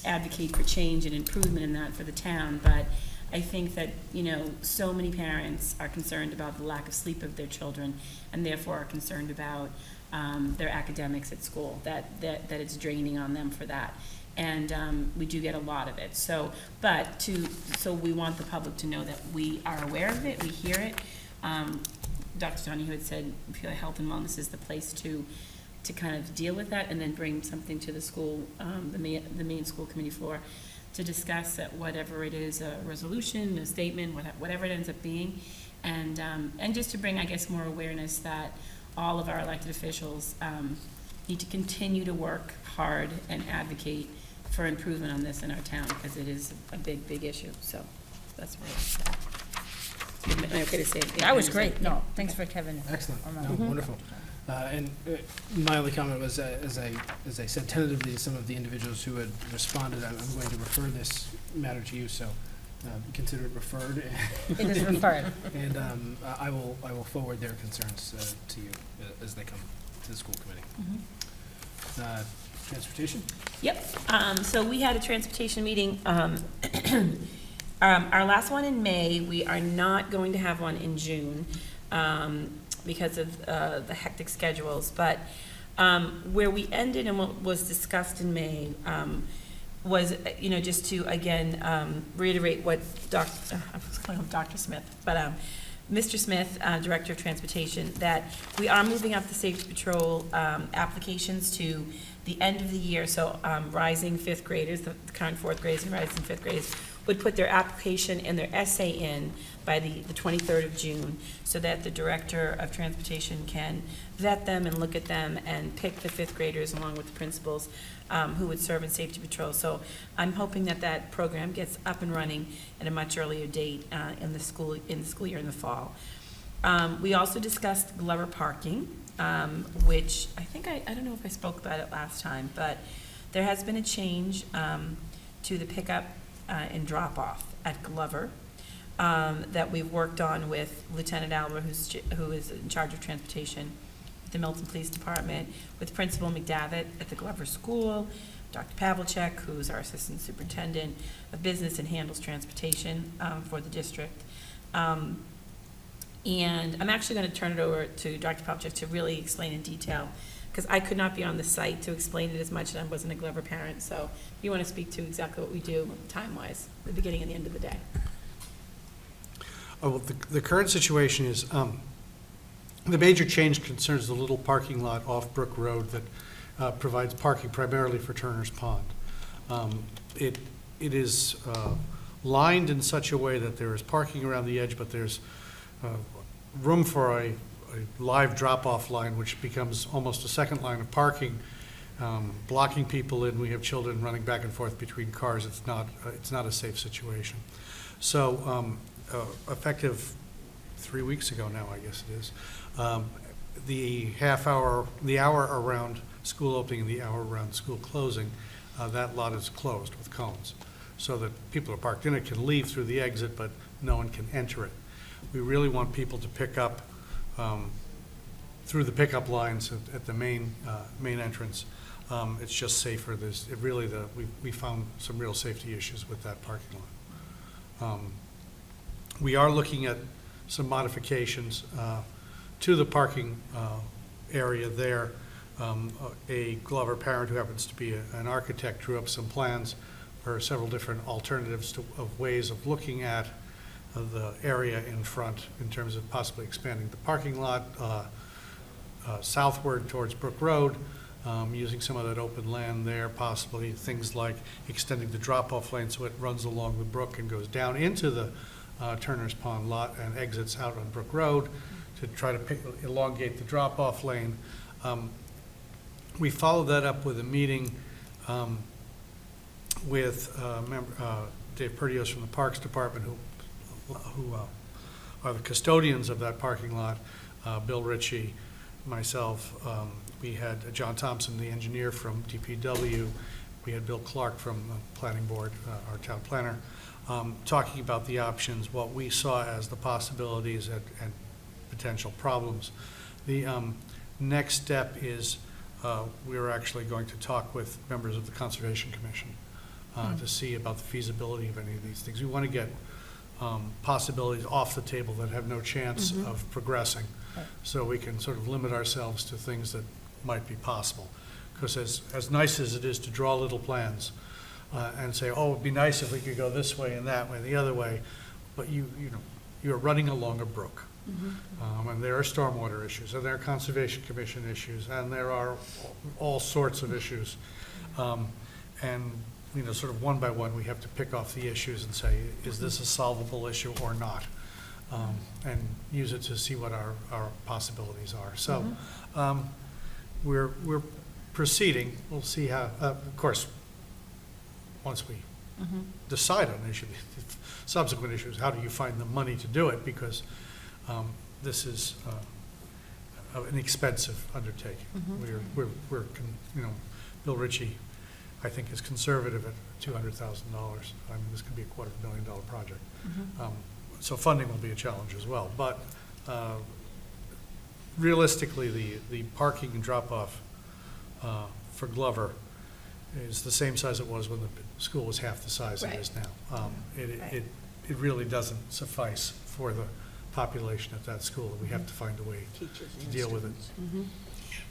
advocate for change and improvement in that for the town. But I think that so many parents are concerned about the lack of sleep of their children, and therefore are concerned about their academics at school, that it's draining on them for that. And we do get a lot of it. So we want the public to know that we are aware of it, we hear it. Dr. Donahue had said Health and Wellness is the place to kind of deal with that, and then bring something to the school, the main school committee floor, to discuss that, whatever it is, a resolution, a statement, whatever it ends up being, and just to bring, I guess, more awareness that all of our elected officials need to continue to work hard and advocate for improvement on this in our town, because it is a big, big issue. So that's what I'm okay to say. That was great. No, thanks for Kevin. Excellent. No, wonderful. And my only comment was, as I said tentatively to some of the individuals who had responded, I'm going to refer this matter to you, so consider it referred. It is referred. And I will forward their concerns to you as they come to the school committee. Transportation? Yep. So we had a transportation meeting. Our last one in May. We are not going to have one in June because of the hectic schedules. But where we ended and what was discussed in May was, just to, again, reiterate what I was calling him Dr. Smith, but Mr. Smith, Director of Transportation, that we are moving up the Safety Patrol applications to the end of the year. So rising fifth graders, the current fourth graders and rising fifth graders, would put their application and their essay in by the 23rd of June, so that the Director of Transportation can vet them and look at them and pick the fifth graders along with the principals who would serve in Safety Patrol. So I'm hoping that that program gets up and running at a much earlier date in the school year in the fall. We also discussed Glover parking, which I think I don't know if I spoke about it last time, but there has been a change to the pickup and drop-off at Glover. that we've worked on with Lieutenant Albert, who is in charge of transportation, the Milton Police Department, with Principal McDavitt at the Glover School, Dr. Pavlicek, who's our Assistant Superintendent of Business and handles transportation for the district. And I'm actually going to turn it over to Dr. Pavlicek to really explain in detail, because I could not be on the site to explain it as much, and I wasn't a Glover parent. So if you want to speak to exactly what we do time-wise, the beginning and the end of the day. Well, the current situation is the major change concerns the little parking lot off Brook Road that provides parking primarily for Turner's Pond. It is lined in such a way that there is parking around the edge, but there's room for a live drop-off line, which becomes almost a second line of parking, blocking people in. We have children running back and forth between cars. It's not a safe situation. So effective 3 weeks ago now, I guess it is, the hour around school opening and the hour around school closing, that lot is closed with cones, so that people who are parked in it can leave through the exit, but no one can enter it. We really want people to pick up through the pickup lines at the main entrance. It's just safer. We found some real safety issues with that parking lot. We are looking at some modifications to the parking area there. A Glover parent who happens to be an architect drew up some plans for several different alternatives of ways of looking at the area in front in terms of possibly expanding the parking lot southward towards Brook Road, using some of that open land there, possibly things like extending the drop-off lane so it runs along the brook and goes down into the Turner's Pond lot and exits out on Brook Road to try to elongate the drop-off lane. We followed that up with a meeting with Dave Perdios from the Parks Department, who are the custodians of that parking lot, Bill Ritchie, myself. We had John Thompson, the engineer from DPW. We had Bill Clark from the Planning Board, our town planner, talking about the options, what we saw as the possibilities and potential problems. The next step is we're actually going to talk with members of the Conservation Commission to see about the feasibility of any of these things. We want to get possibilities off the table that have no chance of progressing, so we can sort of limit ourselves to things that might be possible. Because as nice as it is to draw little plans and say, oh, it'd be nice if we could go this way and that way and the other way, but you're running along a brook. And there are stormwater issues, and there are Conservation Commission issues, and there are all sorts of issues. And sort of one by one, we have to pick off the issues and say, is this a solvable issue or not? And use it to see what our possibilities are. So we're proceeding. We'll see how, of course, once we decide on an issue, subsequent issues, how do you find the money to do it? Because this is an expensive undertaking. Bill Ritchie, I think, is conservative at $200,000. I mean, this could be a $250,000 project. So funding will be a challenge as well. But realistically, the parking and drop-off for Glover is the same size it was when the school was half the size it is now. It really doesn't suffice for the population at that school. We have to find a way to deal with it.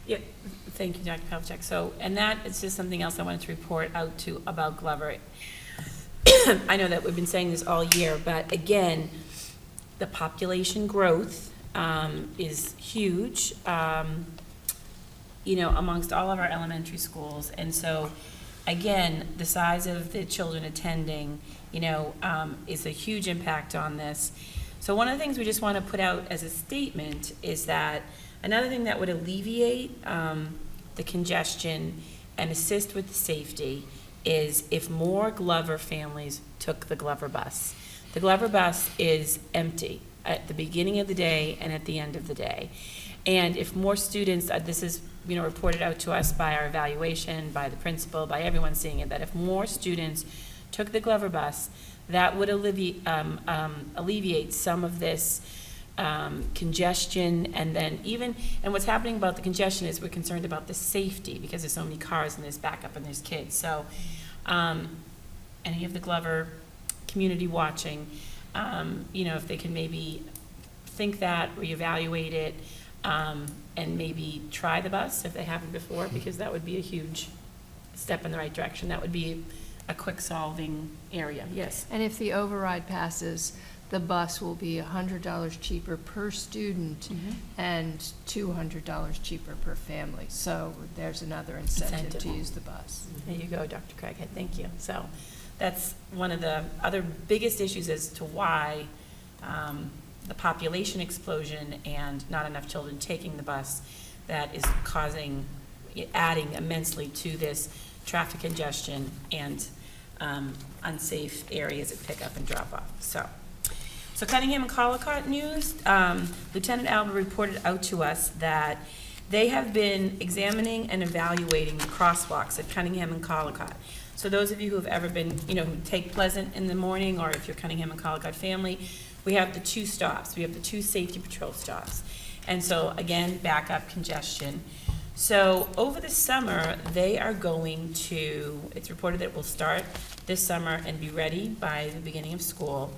Yeah, thank you, Dr. Pavlicek. So, and that is just something else I wanted to report out to about Glover. I know that we've been saying this all year, but again, the population growth is huge, amongst all of our elementary schools. And so, again, the size of the children attending, is a huge impact on this. So one of the things we just want to put out as a statement is that another thing that would alleviate the congestion and assist with the safety is if more Glover families took the Glover bus. The Glover bus is empty at the beginning of the day and at the end of the day. And if more students, this is reported out to us by our evaluation, by the principal, by everyone seeing it, that if more students took the Glover bus, that would alleviate some of this congestion, and then and what's happening about the congestion is we're concerned about the safety because there's so many cars and there's backup and there's kids. So any of the Glover community watching, if they can maybe think that, reevaluate it, and maybe try the bus if they haven't before, because that would be a huge step in the right direction. That would be a quick solving area. Yes. And if the override passes, the bus will be $100 cheaper per student and $200 cheaper per family. So there's another incentive to use the bus. There you go, Dr. Craighead. Thank you. So that's one of the other biggest issues as to why the population explosion and not enough children taking the bus that is adding immensely to this traffic congestion and unsafe areas of pickup and drop off. So Cunningham and Collicott news, Lieutenant Alba reported out to us that they have been examining and evaluating the crosswalks at Cunningham and Collicott. So those of you who have ever been, who take Pleasant in the morning, or if you're Cunningham and Collicott family, we have the 2 stops. We have the 2 safety patrol stops. And so again, backup congestion. So over the summer, they are going to, it's reported that it will start this summer and be ready by the beginning of school,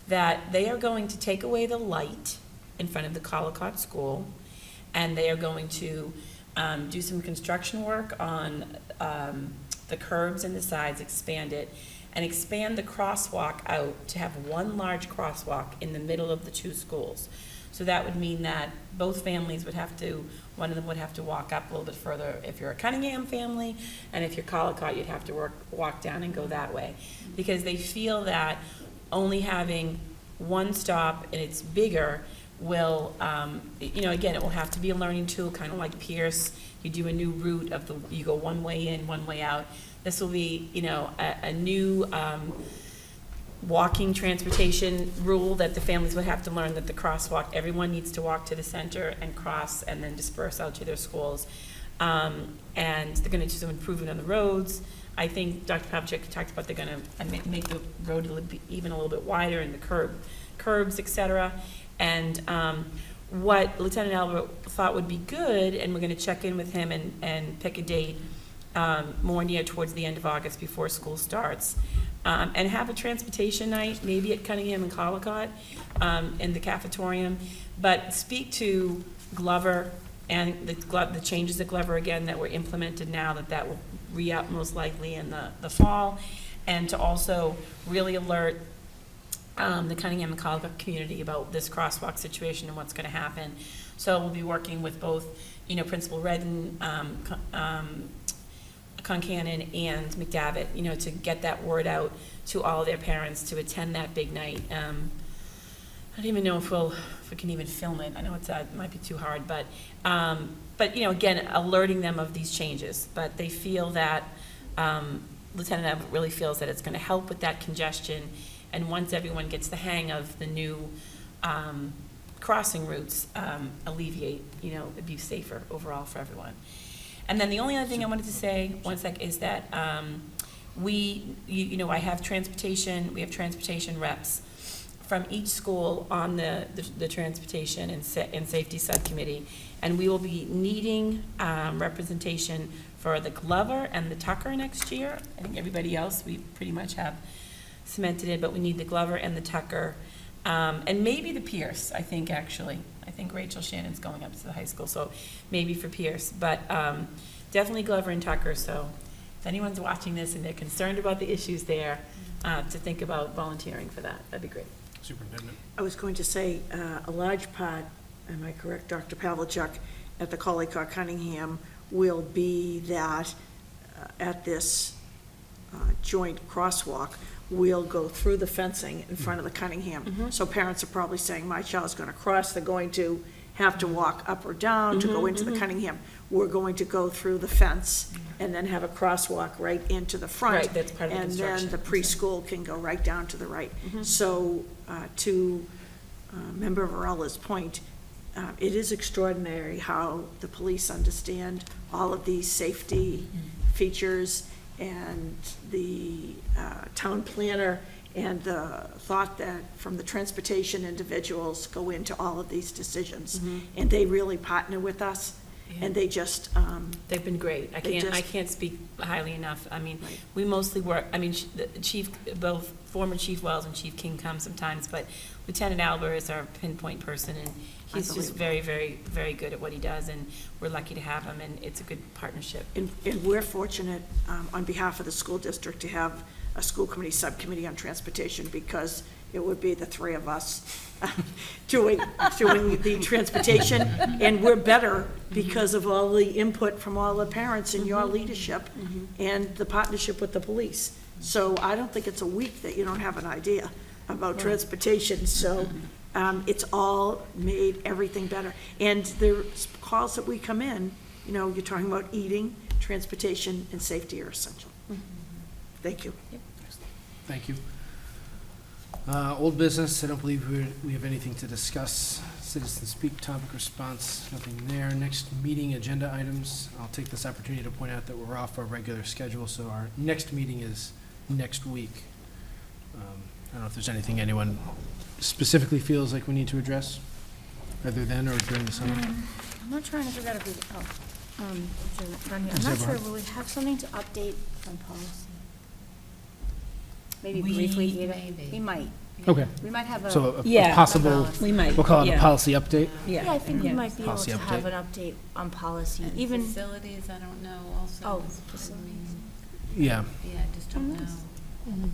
that they are going to take away the light in front of the Collicott School, and they are going to do some construction work on the curbs and the sides, expand it, and expand the crosswalk out to have one large crosswalk in the middle of the 2 schools. So that would mean that both families would have to, one of them would have to walk up a little bit further if you're a Cunningham family, and if you're Collicott, you'd have to walk down and go that way. Because they feel that only having one stop and it's bigger will, again, it will have to be a learning tool, kind of like Pierce. You do a new route you go one way in, one way out. This will be, a new walking transportation rule that the families would have to learn, that the crosswalk, everyone needs to walk to the center and cross and then disperse out to their schools. And they're going to do some improvement on the roads. I think Dr. Pavlicek talked about they're going to make the road even a little bit wider, and the curbs, et cetera. And what Lieutenant Albert thought would be good, and we're going to check in with him and pick a date more near towards the end of August before school starts, and have a transportation night, maybe at Cunningham and Collicott in the cafetorium, but speak to Glover and the changes at Glover again that were implemented now, that will re-up most likely in the fall, and to also really alert the Cunningham and Collicott community about this crosswalk situation and what's going to happen. So we'll be working with both, Principal Redden, Concannon, and McDavitt, to get that word out to all their parents to attend that big night. I don't even know if we can even film it. I know it might be too hard, but again, alerting them of these changes. But they feel that Lieutenant Abbott really feels that it's going to help with that congestion, and once everyone gets the hang of the new crossing routes, alleviate, it'd be safer overall for everyone. And then the only other thing I wanted to say, one sec, is that I have transportation. We have transportation reps from each school on the transportation and safety subcommittee, and we will be needing representation for the Glover and the Tucker next year. I think everybody else we pretty much have cemented it, but we need the Glover and the Tucker, and maybe the Pierce. I think Rachel Shannon's going up to the high school, so maybe for Pierce, but definitely Glover and Tucker. So if anyone's watching this and they're concerned about the issues there, to think about volunteering for that, that'd be great. Superintendent. I was going to say, a large part, am I correct, Dr. Pavlicek, at the Collicott Cunningham will be that at this joint crosswalk, we'll go through the fencing in front of the Cunningham. So parents are probably saying, my child's going to cross, they're going to have to walk up or down to go into the Cunningham. We're going to go through the fence and then have a crosswalk right into the front. Right, that's part of the construction. And then the preschool can go right down to the right. So to Member Varela's point, it is extraordinary how the police understand all of these safety features and the town planner, and the thought that from the transportation individuals go into all of these decisions. And they really partner with us, and they just, They've been great. I can't speak highly enough. I mean, we mostly work, I mean, the Chief, both former Chief Wells and Chief King come sometimes, but Lieutenant Albert is our pinpoint person, and he's just very, very, very good at what he does, and we're lucky to have him, and it's a good partnership. and we're fortunate, on behalf of the school district, to have a school committee subcommittee on transportation, because it would be the three of us doing the transportation, and we're better because of all the input from all the parents and your leadership and the partnership with the police. So I don't think it's a week that you don't have an idea about transportation, so it's all made everything better. And the calls that we come in, you know, you're talking about eating, transportation, and safety are essential. Thank you. Thank you. Old business, I don't believe we have anything to discuss. Citizen speak, topic response, nothing there. Next meeting agenda items. I'll take this opportunity to point out that we're off our regular schedule, so our next meeting is next week. I don't know if there's anything anyone specifically feels like we need to address, either then or during the summer. I'm not trying to figure out if we, I'm Ms. not sure, Eberhard? will we have something to update on policy? Maybe We- briefly, Eva? maybe. We might. Okay. We might have a. So a possible, we'll call it a policy update? Yeah, I think we might be able Policy to have update. an update on policy, And even. facilities, I don't know also. Oh, I facilities. mean, Yeah, Yeah, I just don't know.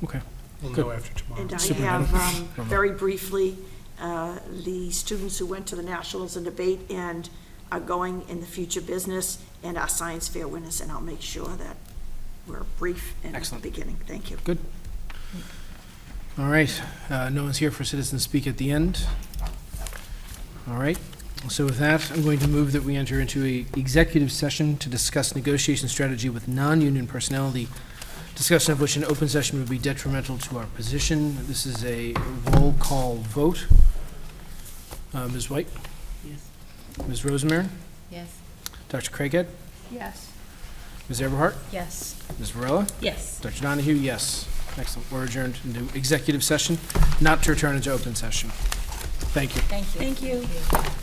okay. We'll Good. know after tomorrow. And I Superintendent? have, very briefly, the students who went to the Nationals in debate and are going in the future business, and our science fair winners, and I'll make sure that we're brief and at the Excellent. beginning. Thank you. Good. All right, no one's here for citizen speak at the end. All right, so with that, I'm going to move that we enter into a executive session to discuss negotiation strategy with non-union personnel, the discussion of which an open session would be detrimental to our position. This is a roll call vote. Ms. White? Yes. Ms. Rosemary? Yes. Dr. Craighead? Yes. Ms. Eberhart? Yes. Ms. Varela? Yes. Dr. Donahue, yes. Excellent. We're adjourned into executive session, not to return into open session. Thank you. Thank you. Thank you.